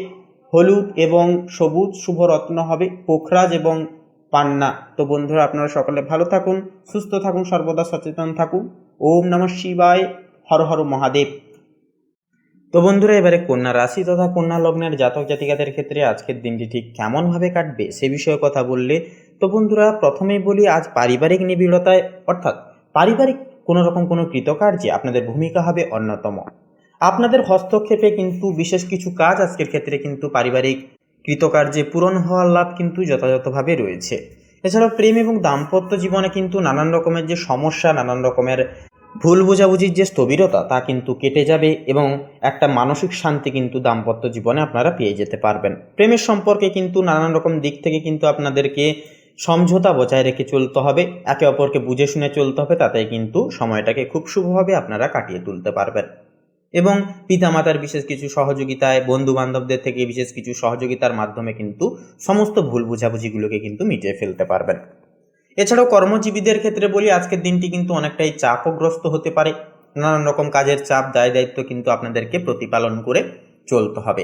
হলুদ এবং সবুজ, শুভ রত্ন হবে পোখরাজ এবং পান্না। তো বন্ধুরা, আপনারা সকলে ভালো থাকুন, সুস্থ থাকুন, সর্বদা সচেতন থাকুন। ওম নমঃ শিবায়, হর হর মহাদেব। তো বন্ধুরা, এবারে কন্যা রাশি তথা কন্যা লগ্নের জাতক জাতিকাদের ক্ষেত্রে আজকের দিনটি ঠিক কেমনভাবে কাটবে সে বিষয়ে কথা বললে, তো বন্ধুরা প্রথমেই বলি, আজ পারিবারিক নিবিড়তায় অর্থাৎ পারিবারিক কোনো রকম কোনো কৃতকার্যে আপনাদের ভূমিকা হবে অন্যতম। আপনাদের হস্তক্ষেপে কিন্তু বিশেষ কিছু কাজ আজকের ক্ষেত্রে কিন্তু পারিবারিক কৃতকার্যে পূরণ হওয়ার লাভ কিন্তু যথাযথভাবে রয়েছে। এছাড়াও প্রেম এবং দাম্পত্য জীবনে কিন্তু নানান রকমের যে সমস্যা, নানান রকমের ভুল বোঝাবুঝির যে স্থবিরতা তা কিন্তু কেটে যাবে এবং একটা মানসিক শান্তি কিন্তু দাম্পত্য জীবনে আপনারা পেয়ে যেতে পারবেন। প্রেমের সম্পর্কে কিন্তু নানান রকম দিক থেকে কিন্তু আপনাদেরকে সমঝোতা বজায় রেখে চলতে হবে, একে অপরকে বুঝে শুনে চলতে হবে, তাতে কিন্তু সময়টাকে খুব শুভভাবে আপনারা কাটিয়ে তুলতে পারবেন এবং পিতামাতার বিশেষ কিছু সহযোগিতায়, বন্ধু বান্ধবদের থেকে বিশেষ কিছু সহযোগিতার মাধ্যমে কিন্তু সমস্ত ভুল বোঝাবুঝিগুলোকে কিন্তু মিটিয়ে ফেলতে পারবেন। এছাড়াও কর্মজীবীদের ক্ষেত্রে বলি, আজকের দিনটি কিন্তু অনেকটাই চাপগ্রস্ত হতে পারে, নানান রকম কাজের চাপ, দায় দায়িত্ব কিন্তু আপনাদেরকে প্রতিপালন করে চলতে হবে।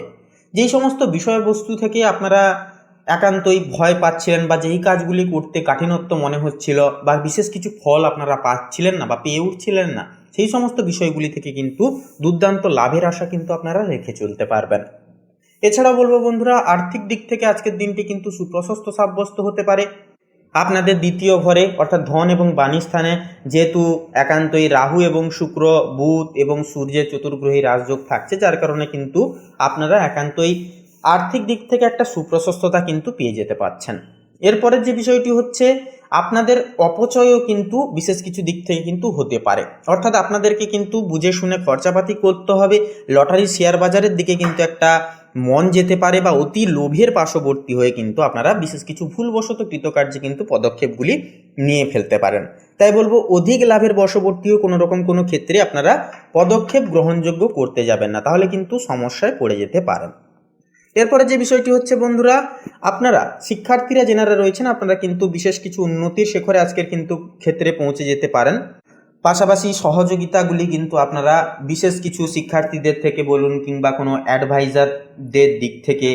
যেই সমস্ত বিষয়বস্তু থেকে আপনারা একান্তই ভয় পাচ্ছিলেন বা যেই কাজগুলি করতে কাঠিন্যত্ব মনে হচ্ছিল বা বিশেষ কিছু ফল আপনারা পাচ্ছিলেন না বা পেয়ে উঠছিলেন না, সেই সমস্ত বিষয়গুলি থেকে কিন্তু দুর্দান্ত লাভের আশা কিন্তু আপনারা রেখে চলতে পারবেন। এছাড়াও বলবো বন্ধুরা, আর্থিক দিক থেকে আজকের দিনটি কিন্তু সুপ্রশস্ত সাব্যস্ত হতে পারে। আপনাদের দ্বিতীয় ঘরে অর্থাৎ ধন এবং বাণী স্থানে যেহেতু একান্তই রাহু এবং শুক্র, বুধ এবং সূর্যের চতুর্গ্রহী রাজযোগ থাকছে, যার কারণে কিন্তু আপনারা একান্তই আর্থিক দিক থেকে একটা সুপ্রশস্ততা কিন্তু পেয়ে যেতে পারছেন। এরপরের যে বিষয়টি হচ্ছে, আপনাদের অপচয়ও কিন্তু বিশেষ কিছু দিক থেকে কিন্তু হতে পারে, অর্থাৎ আপনাদেরকে কিন্তু বুঝে শুনে খরচাপাতি করতে হবে। লটারি শেয়ার বাজারের দিকে কিন্তু একটা মন যেতে পারে বা অতি লোভের পার্শ্ববর্তী হয়ে কিন্তু আপনারা বিশেষ কিছু ভুলবশত কৃতকার্যে কিন্তু পদক্ষেপগুলি নিয়ে ফেলতে পারেন। তাই বলবো, অধিক লাভের বশবর্তীও কোনো রকম কোনো ক্ষেত্রে আপনারা পদক্ষেপ গ্রহণযোগ্য করতে যাবেন না, তাহলে কিন্তু সমস্যায় পড়ে যেতে পারেন। এরপরে যে বিষয়টি হচ্ছে বন্ধুরা, আপনারা শিক্ষার্থীরা যেনারা রয়েছেন, আপনারা কিন্তু বিশেষ কিছু উন্নতির শেখরে আজকের কিন্তু ক্ষেত্রে পৌঁছে যেতে পারেন। পাশাপাশি সহযোগিতাগুলি কিন্তু আপনারা বিশেষ কিছু শিক্ষার্থীদের থেকে বলুন কিংবা কোনো অ্যাডভাইজারদের দিক থেকে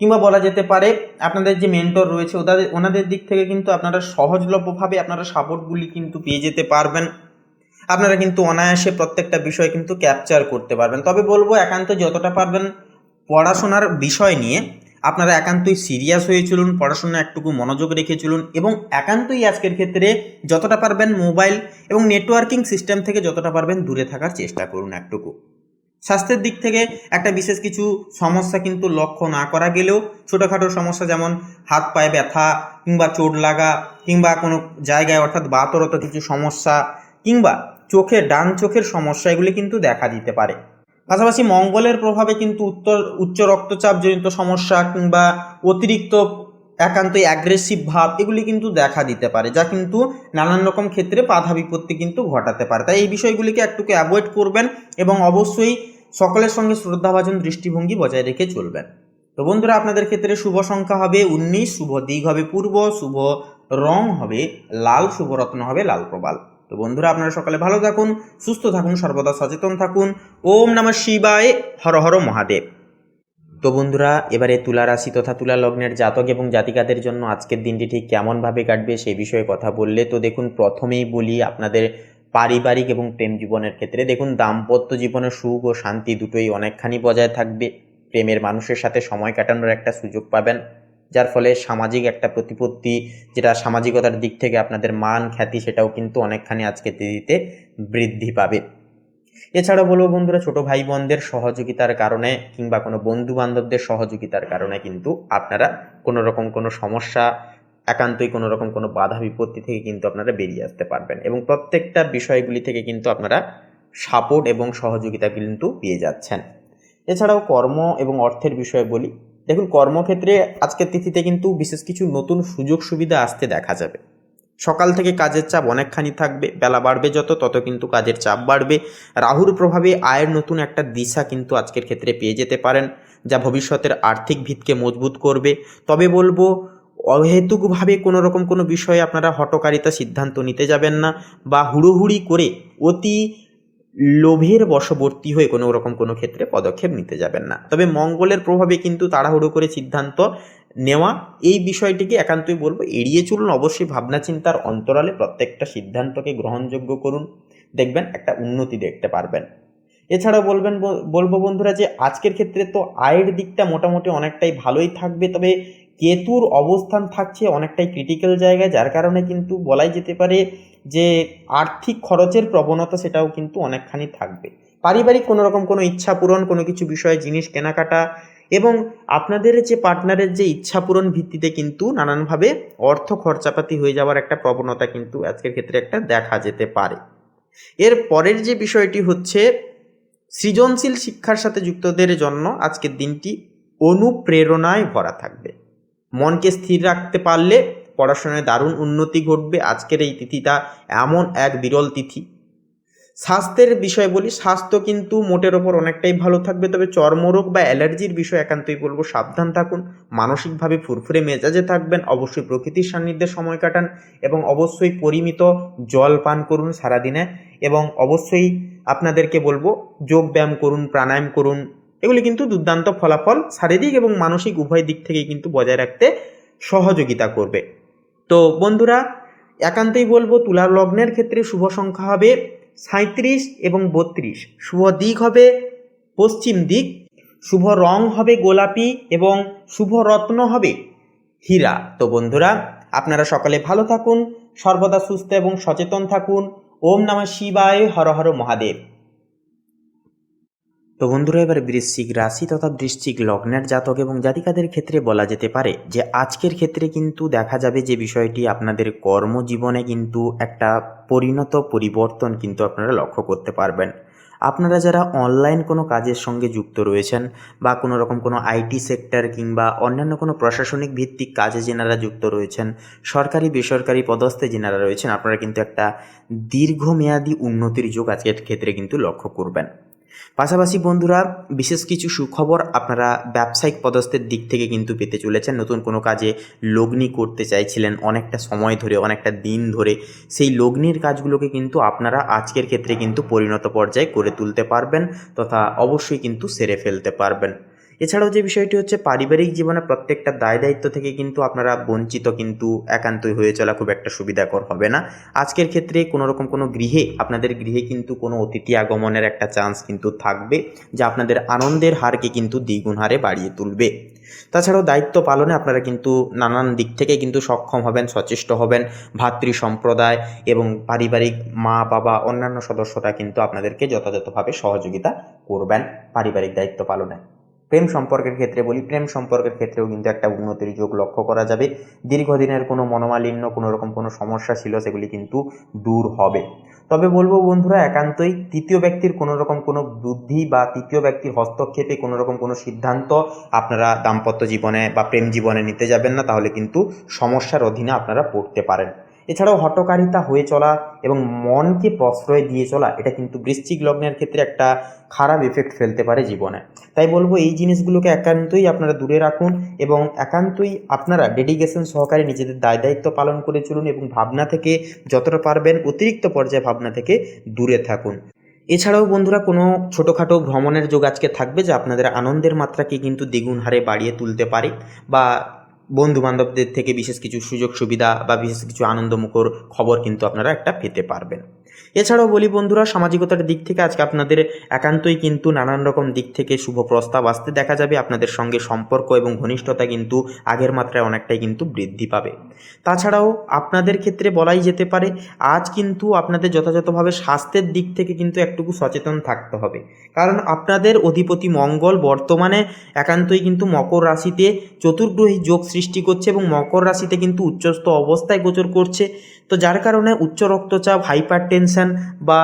কিংবা বলা যেতে পারে আপনাদের যে মেন্টর রয়েছে ওনাদের দিক থেকে কিন্তু আপনারা সহজলভ্যভাবে আপনারা সাপোর্টগুলি কিন্তু পেয়ে যেতে পারবেন। আপনারা কিন্তু অনায়াসে প্রত্যেকটা বিষয় কিন্তু ক্যাপচার করতে পারবেন। তবে বলবো, একান্ত যতটা পারবেন পড়াশোনার বিষয় নিয়ে আপনারা একান্তই সিরিয়াস হয়ে চলুন, পড়াশোনা একটুকু মনোযোগ রেখে চলুন এবং একান্তই আজকের ক্ষেত্রে যতটা পারবেন মোবাইল এবং নেটওয়ার্কিং সিস্টেম থেকে যতটা পারবেন দূরে থাকার চেষ্টা করুন একটুকু। স্বাস্থ্যের দিক থেকে একটা বিশেষ কিছু সমস্যা কিন্তু লক্ষ্য না করা গেলেও ছোটোখাটো সমস্যা, যেমন হাত পায়ে ব্যথা কিংবা চোট লাগা কিংবা কোনো জায়গায় অর্থাৎ বাতরত কিছু সমস্যা কিংবা ডান চোখের সমস্যা, এগুলি কিন্তু দেখা দিতে পারে। পাশাপাশি মঙ্গলের প্রভাবে কিন্তু উচ্চ রক্তচাপজনিত সমস্যা কিংবা অতিরিক্ত একান্তই অ্যাগ্রেসিভ ভাব এগুলি কিন্তু দেখা দিতে পারে, যা কিন্তু নানান রকম ক্ষেত্রে বাধা বিপত্তি কিন্তু ঘটাতে পারে। তাই এই বিষয়গুলিকে একটুকু অ্যাভয়েড করবেন এবং অবশ্যই সকলের সঙ্গে শ্রদ্ধাভাজন দৃষ্টিভঙ্গি বজায় রেখে চলবেন। তো বন্ধুরা, আপনাদের ক্ষেত্রে শুভ সংখ্যা হবে 19, শুভ দিক হবে পূর্ব, শুভ রং হবে লাল, শুভ রত্ন হবে লাল প্রবাল। তো বন্ধুরা, আপনারা সকালে ভালো থাকুন, সুস্থ থাকুন, সর্বদা সচেতন থাকুন। ওম নমঃ শিবায়, হর হর মহাদেব। তো বন্ধুরা, এবারে তুলা রাশি তথা তুলা লগ্নের জাতক এবং জাতিকাদের জন্য আজকের দিনটি ঠিক কেমনভাবে কাটবে সেই বিষয়ে কথা বললে, তো দেখুন প্রথমেই বলি আপনাদের পারিবারিক এবং প্রেম জীবনের ক্ষেত্রে দেখুন দাম্পত্য জীবনে সুখ ও শান্তি দুটোই অনেকখানি বজায় থাকবে। প্রেমের মানুষের সাথে সময় কাটানোর একটা সুযোগ পাবেন। যার ফলে সামাজিক একটা প্রতিপত্তি, যেটা সামাজিকতার দিক থেকে আপনাদের মান খ্যাতি, সেটাও কিন্তু অনেকখানি আজকের তিথিতে বৃদ্ধি পাবে। এছাড়াও বলবো বন্ধুরা, ছোট ভাই বোনদের সহযোগিতার কারণে কিংবা কোনো বন্ধু বান্ধবদের সহযোগিতার কারণে কিন্তু আপনারা কোনো রকম কোনো সমস্যা, একান্তই কোনো রকম কোনো বাধা বিপত্তি থেকে কিন্তু আপনারা বেরিয়ে আসতে পারবেন এবং প্রত্যেকটা বিষয়গুলি থেকে কিন্তু আপনারা সাপোর্ট এবং সহযোগিতা কিন্তু পেয়ে যাচ্ছেন। এছাড়াও কর্ম এবং অর্থের বিষয়ে বলি, দেখুন কর্মক্ষেত্রে আজকের তিথিতে কিন্তু বিশেষ কিছু নতুন সুযোগ সুবিধা আসতে দেখা যাবে। সকাল থেকে কাজের চাপ অনেকখানি থাকবে, বেলা বাড়বে যত তত কিন্তু কাজের চাপ বাড়বে। রাহুর প্রভাবে আয়ের নতুন একটা দিশা কিন্তু আজকের ক্ষেত্রে পেয়ে যেতে পারেন, যা ভবিষ্যতের আর্থিক ভিতকে মজবুত করবে। তবে বলবো, অহেতুকভাবে কোনো রকম কোনো বিষয়ে আপনারা হঠকারিতা সিদ্ধান্ত নিতে যাবেন না, বা হুড়োহুড়ি করে অতি লোভের বশবর্তী হয়ে কোনো রকম কোনো ক্ষেত্রে পদক্ষেপ নিতে যাবেন না। তবে মঙ্গলের প্রভাবে কিন্তু তাড়াহুড়ো করে সিদ্ধান্ত নেওয়া, এই বিষয়টিকে একান্তই বলবো এড়িয়ে চলুন। অবশ্যই ভাবনা চিন্তার অন্তরালে প্রত্যেকটা সিদ্ধান্তকে গ্রহণযোগ্য করুন, দেখবেন একটা উন্নতি দেখতে পারবেন। এছাড়াও বলবো বন্ধুরা যে আজকের ক্ষেত্রে তো আয়ের দিকটা মোটামুটি অনেকটাই ভালোই থাকবে, তবে কেতুর অবস্থান থাকছে অনেকটাই ক্রিটিক্যাল জায়গায়, যার কারণে কিন্তু বলাই যেতে পারে যে আর্থিক খরচের প্রবণতা সেটাও কিন্তু অনেকখানি থাকবে। পারিবারিক কোনো রকম কোনো ইচ্ছা পূরণ, কোনো কিছু বিষয়ে জিনিস কেনাকাটা এবং আপনাদের যে পার্টনারের যে ইচ্ছা পূরণ ভিত্তিতে কিন্তু নানানভাবে অর্থ খরচাপাতি হয়ে যাওয়ার একটা প্রবণতা কিন্তু আজকের ক্ষেত্রে একটা দেখা যেতে পারে। এর পরের যে বিষয়টি হচ্ছে, সৃজনশীল শিক্ষার সাথে যুক্তদের জন্য আজকের দিনটি অনুপ্রেরণায় ভরা থাকবে। মনকে স্থির রাখতে পারলে পড়াশোনায় দারুণ উন্নতি ঘটবে। আজকের এই তিথিটা এমন এক বিরল তিথি। স্বাস্থ্যের বিষয় বলি, স্বাস্থ্য কিন্তু মোটের ওপর অনেকটাই ভালো থাকবে, তবে চর্মরোগ বা অ্যালার্জির বিষয় একান্তই বলবো সাবধান থাকুন। মানসিকভাবে ফুরফুরে মেজাজে থাকবেন, অবশ্যই প্রকৃতির সান্নিধ্যে সময় কাটান এবং অবশ্যই পরিমিত জল পান করুন সারাদিনে, এবং অবশ্যই আপনাদেরকে বলবো যোগব্যায়াম করুন, প্রাণায়াম করুন। এগুলি কিন্তু দুর্দান্ত ফলাফল শারীরিক এবং মানসিক উভয় দিক থেকেই কিন্তু বজায় রাখতে সহযোগিতা করবে। তো বন্ধুরা, একান্তই বলবো তুলা লগ্নের ক্ষেত্রে শুভ সংখ্যা হবে 37 এবং 32, শুভ দিক হবে পশ্চিম দিক, শুভ রং হবে গোলাপি এবং শুভ রত্ন হবে হীরা। তো বন্ধুরা, আপনারা সকলে ভালো থাকুন, সর্বদা সুস্থ এবং সচেতন থাকুন। ওম নমঃ শিবায়, হর হর মহাদেব। তো বন্ধুরা, এবার বৃশ্চিক রাশি তথা বৃশ্চিক লগ্নের জাতক এবং জাতিকাদের ক্ষেত্রে বলা যেতে পারে যে আজকের ক্ষেত্রে কিন্তু দেখা যাবে যে বিষয়টি আপনাদের কর্মজীবনে কিন্তু একটা পরিবর্তন কিন্তু আপনারা লক্ষ্য করতে পারবেন। আপনারা যারা অনলাইন কোনো কাজের সঙ্গে যুক্ত রয়েছেন বা কোনো রকম কোনো আইটি সেক্টর কিংবা অন্যান্য কোনো প্রশাসনিক ভিত্তিক কাজে যেনারা যুক্ত রয়েছেন, সরকারি বেসরকারি পদস্থে যেনারা রয়েছেন, আপনারা কিন্তু একটা দীর্ঘমেয়াদী উন্নতির যোগ আজকের ক্ষেত্রে কিন্তু লক্ষ্য করবেন। পাশাপাশি বন্ধুরা, বিশেষ কিছু সুখবর আপনারা ব্যবসায়িক পদস্থের দিক থেকে কিন্তু পেতে চলেছেন। নতুন কোনো কাজে লগ্নি করতে চাইছিলেন অনেকটা সময় ধরে, অনেকটা দিন ধরে, সেই লগ্নির কাজগুলোকে কিন্তু আপনারা আজকের ক্ষেত্রে কিন্তু পরিণত পর্যায়ে করে তুলতে পারবেন তথা অবশ্যই কিন্তু সেরে ফেলতে পারবেন। এছাড়াও যে বিষয়টি হচ্ছে, পারিবারিক জীবনে প্রত্যেকটা দায় দায়িত্ব থেকে কিন্তু আপনারা বঞ্চিত কিন্তু একান্তই হয়ে চলা খুব একটা সুবিধাকর হবে না। আজকের ক্ষেত্রে কোনো রকম কোনো আপনাদের গৃহে কিন্তু কোনো অতিথি আগমনের একটা চান্স কিন্তু থাকবে, যা আপনাদের আনন্দের হারকে কিন্তু দ্বিগুণ হারে বাড়িয়ে তুলবে। তাছাড়াও দায়িত্ব পালনে আপনারা কিন্তু নানান দিক থেকে কিন্তু সক্ষম হবেন, সচেষ্ট হবেন। ভাতৃ সম্প্রদায় এবং পারিবারিক মা বাবা অন্যান্য সদস্যরা কিন্তু আপনাদেরকে যথাযথভাবে সহযোগিতা করবেন পারিবারিক দায়িত্ব পালনে। প্রেম সম্পর্কের ক্ষেত্রে বলি, প্রেম সম্পর্কের ক্ষেত্রেও কিন্তু একটা উন্নতির যোগ লক্ষ্য করা যাবে। দীর্ঘদিনের কোনো মনোমালিন্য, কোনো রকম কোনো সমস্যা ছিল, সেগুলি কিন্তু দূর হবে। তবে বলবো বন্ধুরা, একান্তই তৃতীয় ব্যক্তির কোনো রকম কোনো বুদ্ধি বা তৃতীয় ব্যক্তির হস্তক্ষেপে কোনো রকম কোনো সিদ্ধান্ত আপনারা দাম্পত্য জীবনে বা প্রেম জীবনে নিতে যাবেন না, তাহলে কিন্তু সমস্যার অধীনে আপনারা পড়তে পারেন। এছাড়াও হঠকারিতা হয়ে চলা এবং মনকে প্রশ্রয় দিয়ে চলা, এটা কিন্তু বৃশ্চিক লগ্নের ক্ষেত্রে একটা খারাপ এফেক্ট ফেলতে পারে জীবনে। তাই বলবো এই জিনিসগুলোকে একান্তই আপনারা দূরে রাখুন এবং একান্তই আপনারা ডেডিকেশন সহকারে নিজেদের দায় দায়িত্ব পালন করে চলুন এবং ভাবনা থেকে যতটা পারবেন অতিরিক্ত পর্যায়ে ভাবনা থেকে দূরে থাকুন। এছাড়াও বন্ধুরা, কোনো ছোটোখাটো ভ্রমণের যোগ আজকে থাকবে, যা আপনাদের আনন্দের মাত্রাকে কিন্তু দ্বিগুণ হারে বাড়িয়ে তুলতে পারে, বা বন্ধু বান্ধবদের থেকে বিশেষ কিছু সুযোগ সুবিধা বা বিশেষ কিছু আনন্দমুখর খবর কিন্তু আপনারা একটা পেতে পারবেন। এছাড়াও বলি বন্ধুরা, সামাজিকতার দিক থেকে আজকে আপনাদের একান্তই কিন্তু নানান রকম দিক থেকে শুভ প্রস্তাব আসতে দেখা যাবে। আপনাদের সঙ্গে সম্পর্ক এবং ঘনিষ্ঠতা কিন্তু আগের মাত্রায় অনেকটাই কিন্তু বৃদ্ধি পাবে। তাছাড়াও আপনাদের ক্ষেত্রে বলাই যেতে পারে আজ কিন্তু আপনাদের যথাযথভাবে স্বাস্থ্যের দিক থেকে কিন্তু একটুকু সচেতন থাকতে হবে, কারণ আপনাদের অধিপতি মঙ্গল বর্তমানে একান্তই কিন্তু মকর রাশিতে চতুর্গ্রহী যোগ সৃষ্টি করছে এবং মকর রাশিতে কিন্তু উচ্চস্থ অবস্থায় গোচর করছে। তো যার কারণে উচ্চ রক্তচাপ, হাইপার টেনশন বা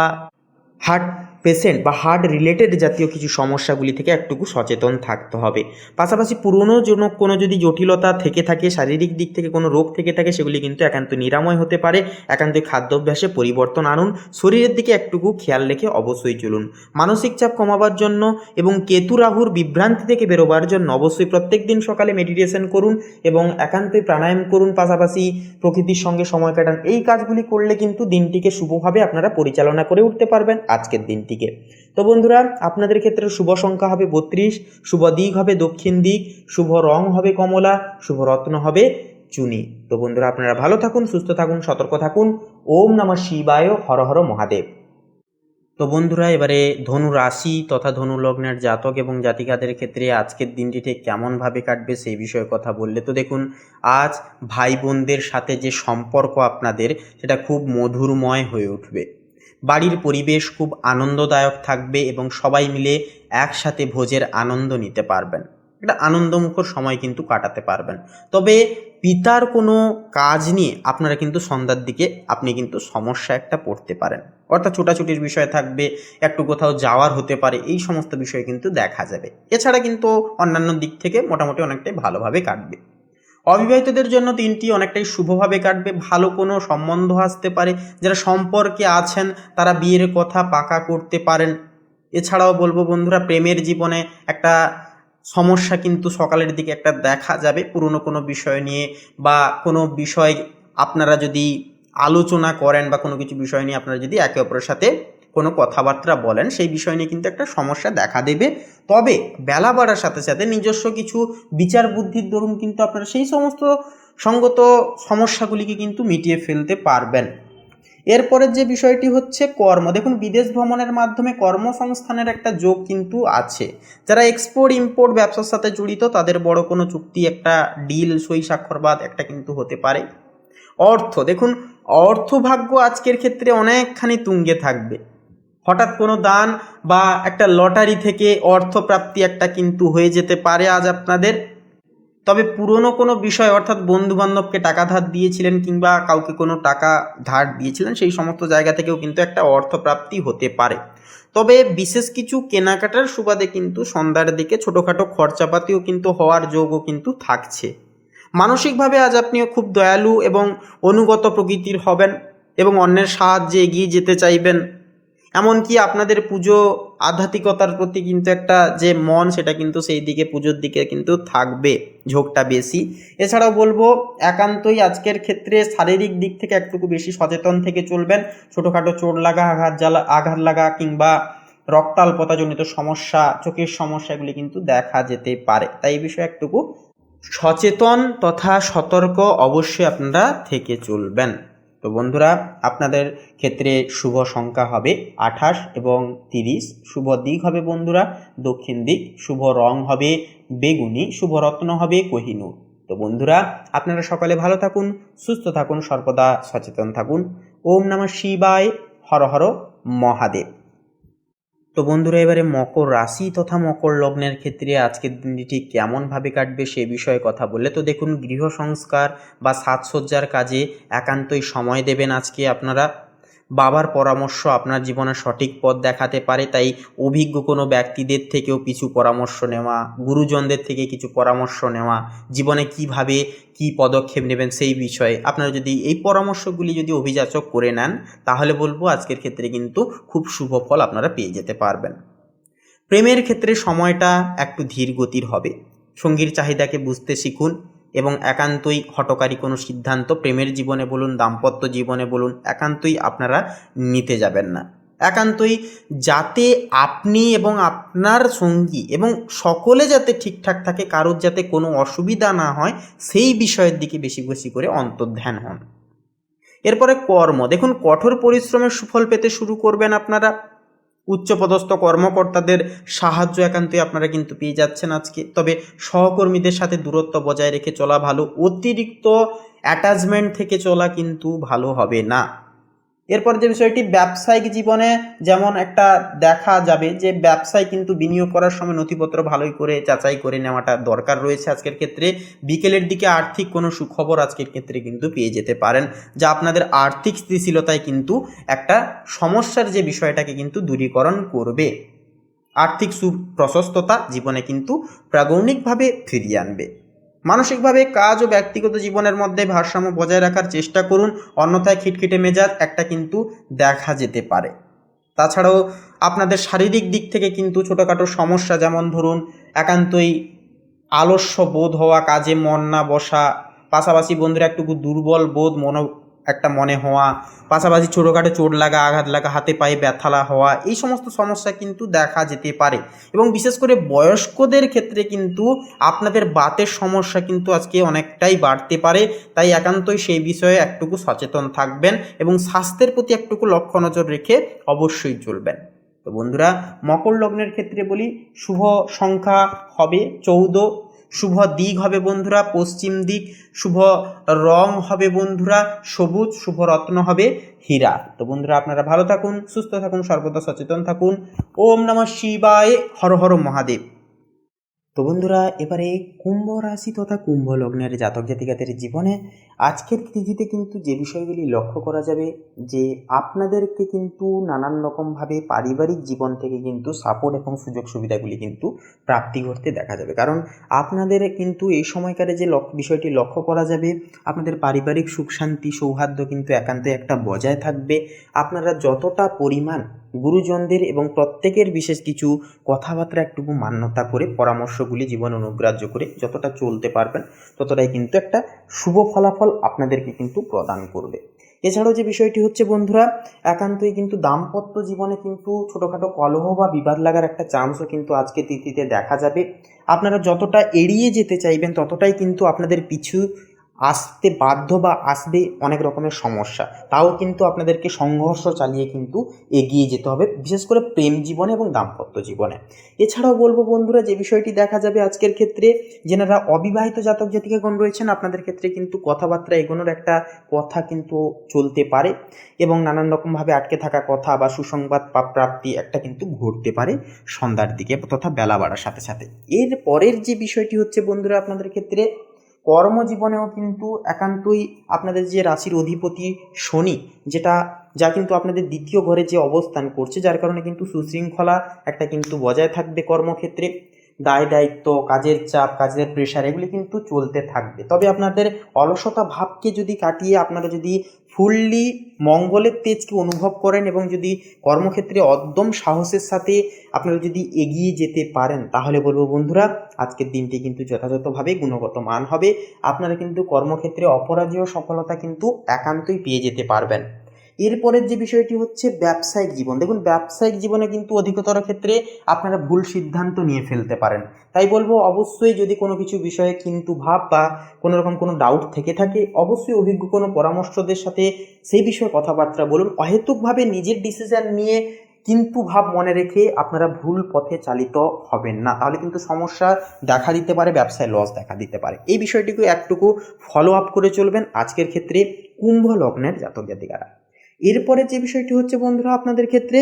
হার্ট পেশেন্ট বা হার্ট রিলেটেড জাতীয় কিছু সমস্যাগুলি থেকে একটুকু সচেতন থাকতে হবে। পাশাপাশি পুরনো কোনো যদি জটিলতা থেকে থাকে, শারীরিক দিক থেকে কোনো রোগ থেকে থাকে, সেগুলি কিন্তু একান্ত নিরাময় হতে পারে। একান্তই খাদ্যাভ্যাসে পরিবর্তন আনুন, শরীরের দিকে একটুকু খেয়াল রেখে অবশ্যই চলুন। মানসিক চাপ কমাবার জন্য এবং কেতু রাহুর বিভ্রান্তি থেকে বেরোবার জন্য অবশ্যই প্রত্যেক দিন সকালে মেডিটেশন করুন এবং একান্তই প্রাণায়াম করুন, পাশাপাশি প্রকৃতির সঙ্গে সময় কাটান। এই কাজগুলি করলে কিন্তু দিনটিকে শুভভাবে আপনারা পরিচালনা করে উঠতে পারবেন আজকের দিনটিকে। তো বন্ধুরা, আপনাদের ক্ষেত্রে শুভ সংখ্যা হবে 32, শুভ দিক হবে দক্ষিণ দিক, শুভ রং হবে কমলা, শুভ রত্ন হবে চুনি। তো বন্ধুরা, আপনারা ভালো থাকুন, সুস্থ থাকুন, সতর্ক থাকুন। ওম নমঃ শিবায়, হর হর মহাদেব। তো বন্ধুরা, এবারে ধনু রাশি তথা ধনু লগ্নের জাতক এবং জাতিকাদের ক্ষেত্রে আজকের দিনটি ঠিক কেমনভাবে কাটবে সেই বিষয়ে কথা বললে তো দেখুন, আজ ভাই বোনদের সাথে যে সম্পর্ক আপনাদের সেটা খুব মধুরময় হয়ে উঠবে। বাড়ির পরিবেশ খুব আনন্দদায়ক থাকবে এবং সবাই মিলে একসাথে ভোজের আনন্দ নিতে পারবেন। একটা আনন্দমুখর সময় কিন্তু কাটাতে পারবেন। তবে পিতার কোনো কাজ নিয়ে আপনারা কিন্তু সন্ধ্যার দিকে আপনি কিন্তু সমস্যা একটা পড়তে পারেন, অর্থাৎ ছোটাছুটির বিষয় থাকবে, একটু কোথাও যাওয়ার হতে পারে, এই সমস্ত বিষয় কিন্তু দেখা যাবে। এছাড়া কিন্তু অন্যান্য দিক থেকে মোটামুটি অনেকটাই ভালোভাবে কাটবে। অবিবাহিতদের জন্য দিনটি অনেকটাই শুভভাবে কাটবে। ভালো কোনো সম্বন্ধ আসতে পারে, যারা সম্পর্কে আছেন তারা বিয়ের কথা পাকা করতে পারেন। এছাড়াও বলবো বন্ধুরা, প্রেমের জীবনে একটা সমস্যা কিন্তু সকালের দিকে একটা দেখা যাবে পুরনো কোনো বিষয় নিয়ে, বা কোনো বিষয় আপনারা যদি আলোচনা করেন বা কোনো কিছু বিষয় নিয়ে আপনারা যদি একে অপরের সাথে কোনো কথাবার্তা বলেন, সেই বিষয় নিয়ে কিন্তু একটা সমস্যা দেখা দেবে। তবে বেলা বাড়ার সাথে সাথে নিজস্ব কিছু বিচার বুদ্ধির দরুন কিন্তু আপনারা সেই সমস্ত সঙ্গত সমস্যাগুলিকে কিন্তু মিটিয়ে ফেলতে পারবেন। এরপরের যে বিষয়টি হচ্ছে কর্ম। দেখুন, বিদেশ ভ্রমণের মাধ্যমে কর্মসংস্থানের একটা যোগ কিন্তু আছে। যারা এক্সপোর্ট ইম্পোর্ট ব্যবসার সাথে জড়িত তাদের বড় কোনো চুক্তি, একটা ডিল, সই স্বাক্ষরবাদ একটা কিন্তু হতে পারে। অর্থ, দেখুন অর্থভাগ্য আজকের ক্ষেত্রে অনেকখানি তুঙ্গে থাকবে। হঠাৎ কোনো দান বা একটা লটারি থেকে অর্থপ্রাপ্তি একটা কিন্তু হয়ে যেতে পারে আজ আপনাদের। তবে পুরনো কোনো বিষয়, অর্থাৎ বন্ধুবান্ধবকে টাকা ধার দিয়েছিলেন কিংবা কাউকে কোনো টাকা ধার দিয়েছিলেন, সেই সমস্ত জায়গা থেকেও কিন্তু একটা অর্থপ্রাপ্তি হতে পারে। তবে বিশেষ কিছু কেনাকাটার সুবাদে কিন্তু সন্ধ্যার দিকে ছোটোখাটো খরচাপাতিও কিন্তু হওয়ার যোগও কিন্তু থাকছে। মানসিকভাবে আজ আপনিও খুব দয়ালু এবং অনুগত প্রকৃতির হবেন এবং অন্যের সাহায্যে এগিয়ে যেতে চাইবেন। এমনকি আপনাদের পুজো আধ্যাত্মিকতার প্রতি কিন্তু একটা যে মন, সেটা কিন্তু সেই দিকে পুজোর দিকে কিন্তু থাকবে ঝোঁকটা বেশি। এছাড়াও বলবো একান্তই আজকের ক্ষেত্রে শারীরিক দিক থেকে একটুকু বেশি সচেতন থেকে চলবেন। ছোটোখাটো চোট লাগা, আঘাত লাগা কিংবা রক্তাল্পতাজনিত সমস্যা, চোখের সমস্যা, এগুলি কিন্তু দেখা যেতে পারে। তাই এই বিষয়ে একটুকু সচেতন তথা সতর্ক অবশ্যই আপনারা থেকে চলবেন। তো বন্ধুরা, আপনাদের ক্ষেত্রে শুভ সংখ্যা হবে 28 এবং 30, শুভ দিক হবে বন্ধুরা দক্ষিণ দিক, শুভ রং হবে বেগুনি, শুভ রত্ন হবে কোহিনূর। তো বন্ধুরা, আপনারা সকলে ভালো থাকুন, সুস্থ থাকুন, সর্বদা সচেতন থাকুন। ওম নমঃ শিবায়, হর হর মহাদেব। তো বন্ধুরা, এবারে মকর রাশি তথা মকর লগ্নের ক্ষেত্রে আজকের দিনটি ঠিক কেমনভাবে কাটবে সে বিষয়ে কথা বললে তো দেখুন, গৃহ সংস্কার বা সাজসজ্জার কাজে একান্তই সময় দেবেন আজকে আপনারা। বাবার পরামর্শ আপনার জীবনে সঠিক পথ দেখাতে পারে, তাই অভিজ্ঞ কোনো ব্যক্তিদের থেকেও কিছু পরামর্শ নেওয়া, গুরুজনদের থেকে কিছু পরামর্শ নেওয়া, জীবনে কিভাবে কি পদক্ষেপ নেবেন সেই বিষয়ে আপনারা যদি এই পরামর্শগুলি যদি অভিযাচক করে নেন, তাহলে বলবো আজকের ক্ষেত্রে কিন্তু খুব শুভ ফল আপনারা পেয়ে যেতে পারবেন। প্রেমের ক্ষেত্রে সময়টা একটু ধীর গতির হবে। সঙ্গীর চাহিদাকে বুঝতে শিখুন এবং একান্তই হঠকারী কোনো সিদ্ধান্ত প্রেমের জীবনে বলুন, দাম্পত্য জীবনে বলুন, একান্তই আপনারা নিতে যাবেন না। একান্তই যাতে আপনি এবং আপনার সঙ্গী এবং সকলে যাতে ঠিকঠাক থাকে, কারোর যাতে কোনো অসুবিধা না হয়, সেই বিষয়ের দিকে বেশি বেশি করে অন্তর্ধান হন। এরপরে কর্ম, দেখুন কঠোর পরিশ্রমের সুফল পেতে শুরু করবেন আপনারা। উচ্চপদস্থ কর্মকর্তাদের সাহায্য একান্তই আপনারা কিন্তু পেয়ে যাচ্ছেন আজকে। তবে সহকর্মীদের সাথে দূরত্ব বজায় রেখে চলা ভালো, অতিরিক্ত অ্যাটাচমেন্ট থেকে চলা কিন্তু ভালো হবে না। এরপর যে বিষয়টি ব্যবসায়িক জীবনে যেমন একটা দেখা যাবে যে ব্যবসায় কিন্তু বিনিয়োগ করার সময় নথিপত্র ভালোই করে যাচাই করে নেওয়াটা দরকার রয়েছে আজকের ক্ষেত্রে। বিকেলের দিকে আর্থিক কোনো সুখবর আজকের ক্ষেত্রে কিন্তু পেয়ে যেতে পারেন, যা আপনাদের আর্থিক স্থিতিশীলতায় কিন্তু একটা সমস্যার যে বিষয়টাকে কিন্তু দূরীকরণ করবে। আর্থিক সুপ্রশস্ততা জীবনে কিন্তু প্রাগণিকভাবে ফিরিয়ে আনবে। মানসিকভাবে কাজ ও ব্যক্তিগত জীবনের মধ্যে ভারসাম্য বজায় রাখার চেষ্টা করুন, অন্যথায় খিটখিটে মেজাজ একটা কিন্তু দেখা যেতে পারে। তাছাড়াও আপনাদের শারীরিক দিক থেকে কিন্তু ছোটোখাটো সমস্যা, যেমন ধরুন একান্তই আলস্য বোধ হওয়া, কাজে মন না বসা, পাশাপাশি বন্ধুরা একটু দুর্বল বোধ মনে হওয়া, পাশাপাশি ছোটোখাটো চোট লাগা, আঘাত লাগা, হাতে পায়ে ব্যথা হওয়া, এই সমস্ত সমস্যা কিন্তু দেখা যেতে পারে। এবং বিশেষ করে বয়স্কদের ক্ষেত্রে কিন্তু আপনাদের বাতের সমস্যা কিন্তু আজকে অনেকটাই বাড়তে পারে। তাই একান্তই সেই বিষয়ে একটুকু সচেতন থাকবেন এবং স্বাস্থ্যের প্রতি একটুকু লক্ষ্য নজর রেখে অবশ্যই চলবেন। তো বন্ধুরা, মকর লগ্নের ক্ষেত্রে বলি, শুভ সংখ্যা হবে 14, শুভ দিক হবে বন্ধুরা পশ্চিম দিক, শুভ রং হবে বন্ধুরা সবুজ, শুভ রত্ন হবে হীরা। তো বন্ধুরা, আপনারা ভালো থাকুন, সুস্থ থাকুন, সর্বদা সচেতন থাকুন। ওম নমঃ শিবায়, হর হর মহাদেব। তো বন্ধুরা, এবারে কুম্ভ রাশি তথা কুম্ভ লগ্নের জাতক জাতিকাদের জীবনে আজকের তিথিতে কিন্তু যে বিষয়গুলি লক্ষ্য করা যাবে, যে আপনাদেরকে কিন্তু নানান রকমভাবে পারিবারিক জীবন থেকে কিন্তু সাপোর্ট এবং সুযোগ সুবিধাগুলি কিন্তু প্রাপ্তি করতে দেখা যাবে। কারণ আপনাদের কিন্তু এই সময়কারে যে বিষয়টি লক্ষ্য করা যাবে, আপনাদের পারিবারিক সুখ শান্তি সৌহার্দ্য কিন্তু একান্তই একটা বজায় থাকবে। আপনারা যতটা পরিমাণ গুরুজনদের এবং প্রত্যেকের বিশেষ কিছু কথাবার্তা একটুকু মান্যতা করে, পরামর্শগুলি জীবন অনুগ্রাহ্য করে যতটা চলতে পারবেন, ততটাই কিন্তু একটা শুভ ফলাফল আপনাদেরকে কিন্তু প্রদান করবে। এছাড়াও যে বিষয়টি হচ্ছে বন্ধুরা, একান্তই কিন্তু দাম্পত্য জীবনে কিন্তু ছোটোখাটো কলহ বা বিবাদ লাগার একটা চান্সও কিন্তু আজকে তিথিতে দেখা যাবে। আপনারা যতটা এড়িয়ে যেতে চাইবেন, ততটাই কিন্তু আপনাদের পিছু আসতে বাধ্য বা আসবে অনেক রকমের সমস্যা। তাও কিন্তু আপনাদেরকে সংঘর্ষ চালিয়ে কিন্তু এগিয়ে যেতে হবে, বিশেষ করে প্রেম জীবনে এবং দাম্পত্য জীবনে। এছাড়াও বলবো বন্ধুরা, যে বিষয়টি দেখা যাবে আজকের ক্ষেত্রে, যেনারা অবিবাহিত জাতক জাতিকাগণ রয়েছেন, আপনাদের ক্ষেত্রে কিন্তু কথাবার্তা এগোনোর একটা কথা কিন্তু চলতে পারে এবং নানান রকমভাবে আটকে থাকা কথা বা সুসংবাদ প্রাপ্তি একটা কিন্তু ঘটতে পারে সন্ধ্যার দিকে তথা বেলা বাড়ার সাথে সাথে। এর পরের যে বিষয়টি হচ্ছে বন্ধুরা, আপনাদের ক্ষেত্রে কর্মজীবনেও কিন্তু একান্তই আপনাদের যে রাশির অধিপতি শনি, যা কিন্তু আপনাদের দ্বিতীয় ঘরে যে অবস্থান করছে, যার কারণে কিন্তু সুশৃঙ্খলা একটা কিন্তু বজায় থাকবে কর্মক্ষেত্রে। দায় দায়িত্ব, কাজের চাপ, কাজের প্রেশার এগুলি কিন্তু চলতে থাকবে। তবে আপনাদের অলসতা ভাবকে যদি কাটিয়ে আপনারা যদি ফুললি মঙ্গলের তেজকে অনুভব করেন এবং যদি কর্মক্ষেত্রে অদ্যম সাহসের সাথে আপনারা যদি এগিয়ে যেতে পারেন, তাহলে বলবো বন্ধুরা, আজকের দিনটি কিন্তু যথাযথভাবে গুণগত মান হবে। আপনারা কিন্তু কর্মক্ষেত্রে অপরাজেয় সফলতা কিন্তু একান্তই পেয়ে যেতে পারবেন। এরপরের যে বিষয়টি হচ্ছে ব্যবসায়িক জীবন। দেখুন, ব্যবসায়িক জীবনে কিন্তু অধিকতর ক্ষেত্রে আপনারা ভুল সিদ্ধান্ত নিয়ে ফেলতে পারেন। তাই বলবো, অবশ্যই যদি কোনো কিছু বিষয়ে কিন্তু ভাব বা কোনো রকম কোনো ডাউট থেকে থাকে, অবশ্যই অভিজ্ঞ কোনো পরামর্শদের সাথে সেই বিষয়ে কথাবার্তা বলুন। অহেতুকভাবে নিজের ডিসিশন নিয়ে কিন্তু ভাব মনে রেখে আপনারা ভুল পথে চালিত হবেন না, তাহলে কিন্তু সমস্যা দেখা দিতে পারে, ব্যবসায় লস দেখা দিতে পারে। এই বিষয়টিকে একটুকু ফলো আপ করে চলবেন আজকের ক্ষেত্রে কুম্ভ লগ্নের জাতক জাতিকারা। এরপরে যে বিষয়টি হচ্ছে বন্ধুরা, আপনাদের ক্ষেত্রে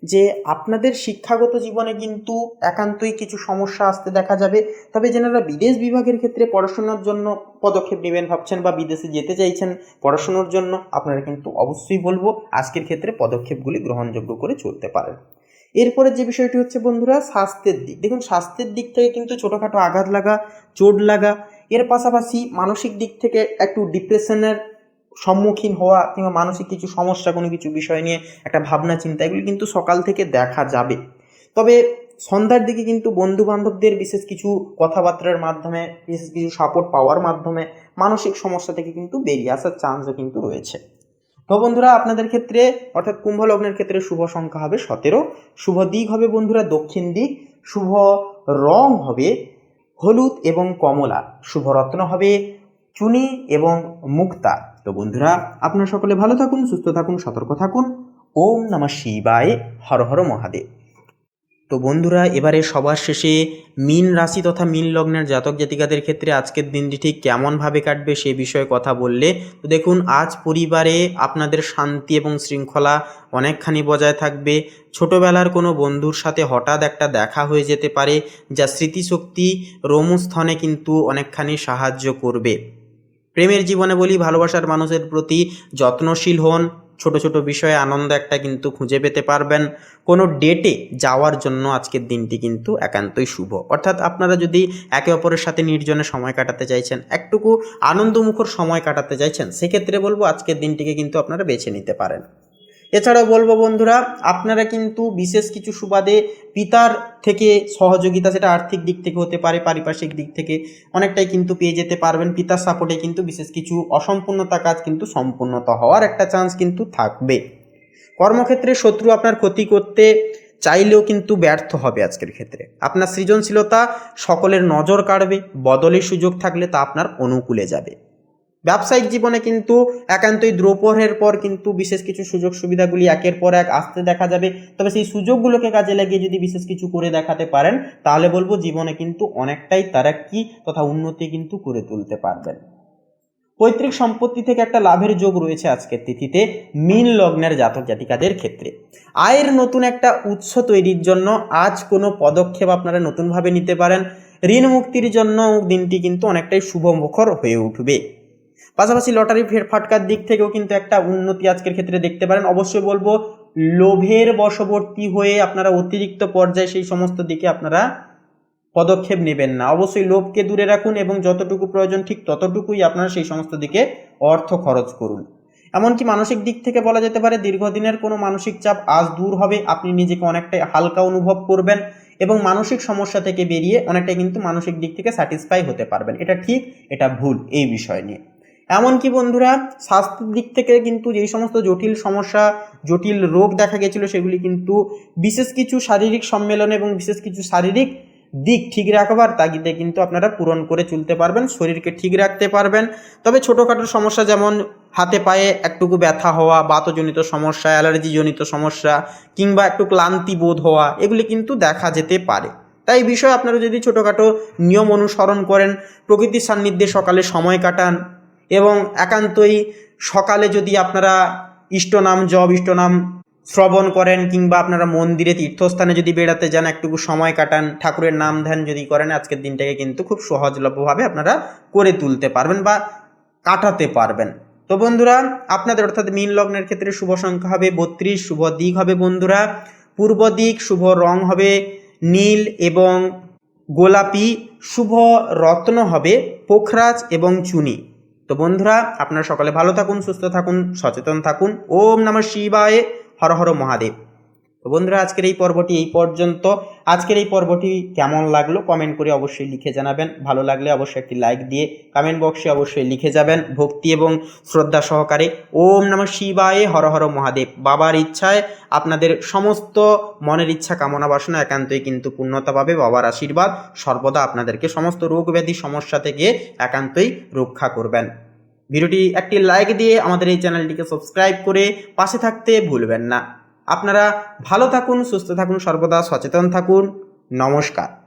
যে আপনাদের শিক্ষাগত জীবনে কিন্তু একান্তই কিছু সমস্যা আসতে দেখা যাবে। তবে যারা বিদেশ বিভাগের ক্ষেত্রে পড়াশোনার জন্য পদক্ষেপ নেবেন ভাবছেন বা বিদেশে যেতে চাইছেন পড়াশোনার জন্য, আপনারা কিন্তু অবশ্যই বলবো আজকের ক্ষেত্রে পদক্ষেপগুলি গ্রহণযোগ্য করে চলতে পারেন। এরপরে যে বিষয়টি হচ্ছে বন্ধুরা, স্বাস্থ্যের দিক। দেখুন, স্বাস্থ্যের দিক থেকে কিন্তু ছোটোখাটো আঘাত লাগা, চোট লাগা, এর পাশাপাশি মানসিক দিক থেকে একটু ডিপ্রেশনের সম্মুখীন হওয়া কিংবা মানসিক কিছু সমস্যা, কোনো কিছু বিষয় নিয়ে একটা ভাবনা চিন্তা, এগুলি কিন্তু সকাল থেকে দেখা যাবে। তবে সন্ধ্যার দিকে কিন্তু বন্ধু বান্ধবদের বিশেষ কিছু কথাবার্তার মাধ্যমে, বিশেষ কিছু সাপোর্ট পাওয়ার মাধ্যমে মানসিক সমস্যা থেকে কিন্তু বেরিয়ে আসার চান্সও কিন্তু রয়েছে। তো বন্ধুরা, আপনাদের ক্ষেত্রে অর্থাৎ কুম্ভ লগ্নের ক্ষেত্রে শুভ সংখ্যা হবে 17, শুভ দিক হবে বন্ধুরা দক্ষিণ দিক, শুভ রং হবে হলুদ এবং কমলা, শুভ রত্ন হবে চুনি এবং মুক্তা, তো বন্ধুরা, আপনারা সকলে ভালো থাকুন, সুস্থ থাকুন, সতর্ক থাকুন। ওম নমঃ শিবায়, হর হর মহাদেব। তো বন্ধুরা, এবারে সবার শেষে মীন রাশি তথা মীন লগ্নের জাতক জাতিকাদের ক্ষেত্রে আজকের দিনটি ঠিক কেমনভাবে কাটবে সে বিষয়ে কথা বললে, তো দেখুন, আজ পরিবারে আপনাদের শান্তি এবং শৃঙ্খলা অনেকখানি বজায় থাকবে। ছোটোবেলার কোনো বন্ধুর সাথে হঠাৎ একটা দেখা হয়ে যেতে পারে, যা স্মৃতিশক্তি রোমস্থনে কিন্তু অনেকখানি সাহায্য করবে। প্রেমের জীবনে বলি, ভালোবাসার মানুষের প্রতি যত্নশীল হন। ছোট ছোট বিষয়ে আনন্দ একটা কিন্তু খুঁজে পেতে পারবেন। কোনো ডেটে যাওয়ার জন্য আজকের দিনটি কিন্তু একান্তই শুভ। অর্থাৎ আপনারা যদি একে অপরের সাথে নির্জনে সময় কাটাতে চাইছেন, একটুকু আনন্দমুখর সময় কাটাতে চাইছেন, সেক্ষেত্রে বলবো আজকের দিনটিকে কিন্তু আপনারা বেছে নিতে পারেন। এছাড়াও বলবো বন্ধুরা, আপনারা কিন্তু বিশেষ কিছু সুবাদে পিতার থেকে সহযোগিতা, সেটা আর্থিক দিক থেকে হতে পারে, পারিপার্শ্বিক দিক থেকে অনেকটাই কিন্তু পেয়ে যেতে পারবেন। পিতার সাপোর্টে কিন্তু বিশেষ কিছু অসম্পূর্ণতা কাজ কিন্তু সম্পূর্ণতা হওয়ার একটা চান্স কিন্তু থাকবে। কর্মক্ষেত্রে শত্রু আপনার ক্ষতি করতে চাইলেও কিন্তু ব্যর্থ হবে আজকের ক্ষেত্রে। আপনার সৃজনশীলতা সকলের নজর কাড়বে, বদলের সুযোগ থাকলে তা আপনার অনুকূলে যাবে। ব্যবসায়িক জীবনে কিন্তু একান্তই দ্রোপহের পর কিন্তু বিশেষ কিছু সুযোগ সুবিধাগুলি একের পর এক আসতে দেখা যাবে। তবে সেই সুযোগগুলোকে কাজে লাগিয়ে যদি বিশেষ কিছু করে দেখাতে পারেন, তাহলে বলবো জীবনে কিন্তু অনেকটাই তারাক্কি তথা উন্নতি কিন্তু করে তুলতে পারবেন। পৈতৃক সম্পত্তি থেকে একটা লাভের যোগ রয়েছে আজকের তিথিতে মীন লগ্নের জাতক জাতিকাদের ক্ষেত্রে। আয়ের নতুন একটা উৎস তৈরির জন্য আজ কোনো পদক্ষেপ আপনারা নতুনভাবে নিতে পারেন। ঋণ মুক্তির জন্য দিনটি কিন্তু অনেকটাই শুভমুখর হয়ে উঠবে। পাশাপাশি লটারি ফাটকার দিক থেকেও কিন্তু একটা উন্নতি আজকের ক্ষেত্রে দেখতে পারেন। অবশ্যই বলবো, লোভের বশবর্তী হয়ে আপনারা অতিরিক্ত পর্যায়ে সেই সমস্ত দিকে আপনারা পদক্ষেপ নেবেন না। অবশ্যই লোভকে দূরে রাখুন এবং যতটুকু প্রয়োজন ঠিক ততটুকুই আপনারা সেই সমস্ত দিকে অর্থ খরচ করুন। এমনকি মানসিক দিক থেকে বলা যেতে পারে, দীর্ঘদিনের কোনো মানসিক চাপ আজ দূর হবে। আপনি নিজেকে অনেকটাই হালকা অনুভব করবেন এবং মানসিক সমস্যা থেকে বেরিয়ে অনেকটাই কিন্তু মানসিক দিক থেকে স্যাটিসফাই হতে পারবেন। এটা ঠিক, এটা ভুল, এই বিষয় নিয়ে। এমনকি বন্ধুরা, স্বাস্থ্যের দিক থেকে কিন্তু যেই সমস্ত জটিল সমস্যা, জটিল রোগ দেখা গেছিলো, সেগুলি কিন্তু বিশেষ কিছু শারীরিক সম্মেলন এবং বিশেষ কিছু শারীরিক দিক ঠিক রাখবার তাগিদে কিন্তু আপনারা পূরণ করে চলতে পারবেন, শরীরকে ঠিক রাখতে পারবেন। তবে ছোটোখাটো সমস্যা, যেমন হাতে পায়ে একটুকু ব্যথা হওয়া, বাতজনিত সমস্যা, অ্যালার্জিজনিত সমস্যা কিংবা একটু ক্লান্তি বোধ হওয়া, এগুলি কিন্তু দেখা যেতে পারে। তাই এই বিষয়ে আপনারা যদি ছোটোখাটো নিয়ম অনুসরণ করেন, প্রকৃতির সান্নিধ্যে সকালে সময় কাটান এবং একান্তই সকালে যদি আপনারা ইষ্টনাম জপ, ইষ্টনাম শ্রবণ করেন কিংবা আপনারা মন্দিরে তীর্থস্থানে যদি বেড়াতে যান, একটুকু সময় কাটান, ঠাকুরের নাম ধ্যান যদি করেন, আজকের দিনটাকে কিন্তু খুব সহজলভ্যভাবে আপনারা করে তুলতে পারবেন বা কাটাতে পারবেন। তো বন্ধুরা, আপনাদের অর্থাৎ মীন লগ্নের ক্ষেত্রে শুভ সংখ্যা হবে 32, শুভ দিক হবে বন্ধুরা পূর্ব দিক, শুভ রং হবে নীল এবং গোলাপি, শুভ রত্ন হবে পোখরাজ এবং চুনি। তো বন্ধুরা, আপনারা সকলে ভালো থাকুন, সুস্থ থাকুন, সচেতন থাকুন। ওম নমঃ শিবায়, হর হর মহাদেব। তো বন্ধুরা, আজকের এই পর্বটি এই পর্যন্ত। আজকের এই পর্বটি কেমন লাগলো কমেন্ট করে অবশ্যই লিখে জানাবেন। ভালো লাগলে অবশ্যই একটি লাইক দিয়ে কমেন্ট বক্সে অবশ্যই লিখে যাবেন ভক্তি এবং শ্রদ্ধা সহকারে। ওম নমঃ শিবায়, হর হর মহাদেব। বাবার ইচ্ছায় আপনাদের সমস্ত মনের ইচ্ছা কামনা বাসনা একান্তই কিন্তু পূর্ণতা পাবে। বাবার আশীর্বাদ সর্বদা আপনাদেরকে সমস্ত রোগ ব্যাধি সমস্যা থেকে একান্তই রক্ষা করবেন। ভিডিওটি একটি লাইক দিয়ে আমাদের এই চ্যানেলটিকে সাবস্ক্রাইব করে পাশে থাকতে ভুলবেন না। আপনারা ভালো থাকুন, সুস্থ থাকুন, সর্বদা সচেতন থাকুন। নমস্কার।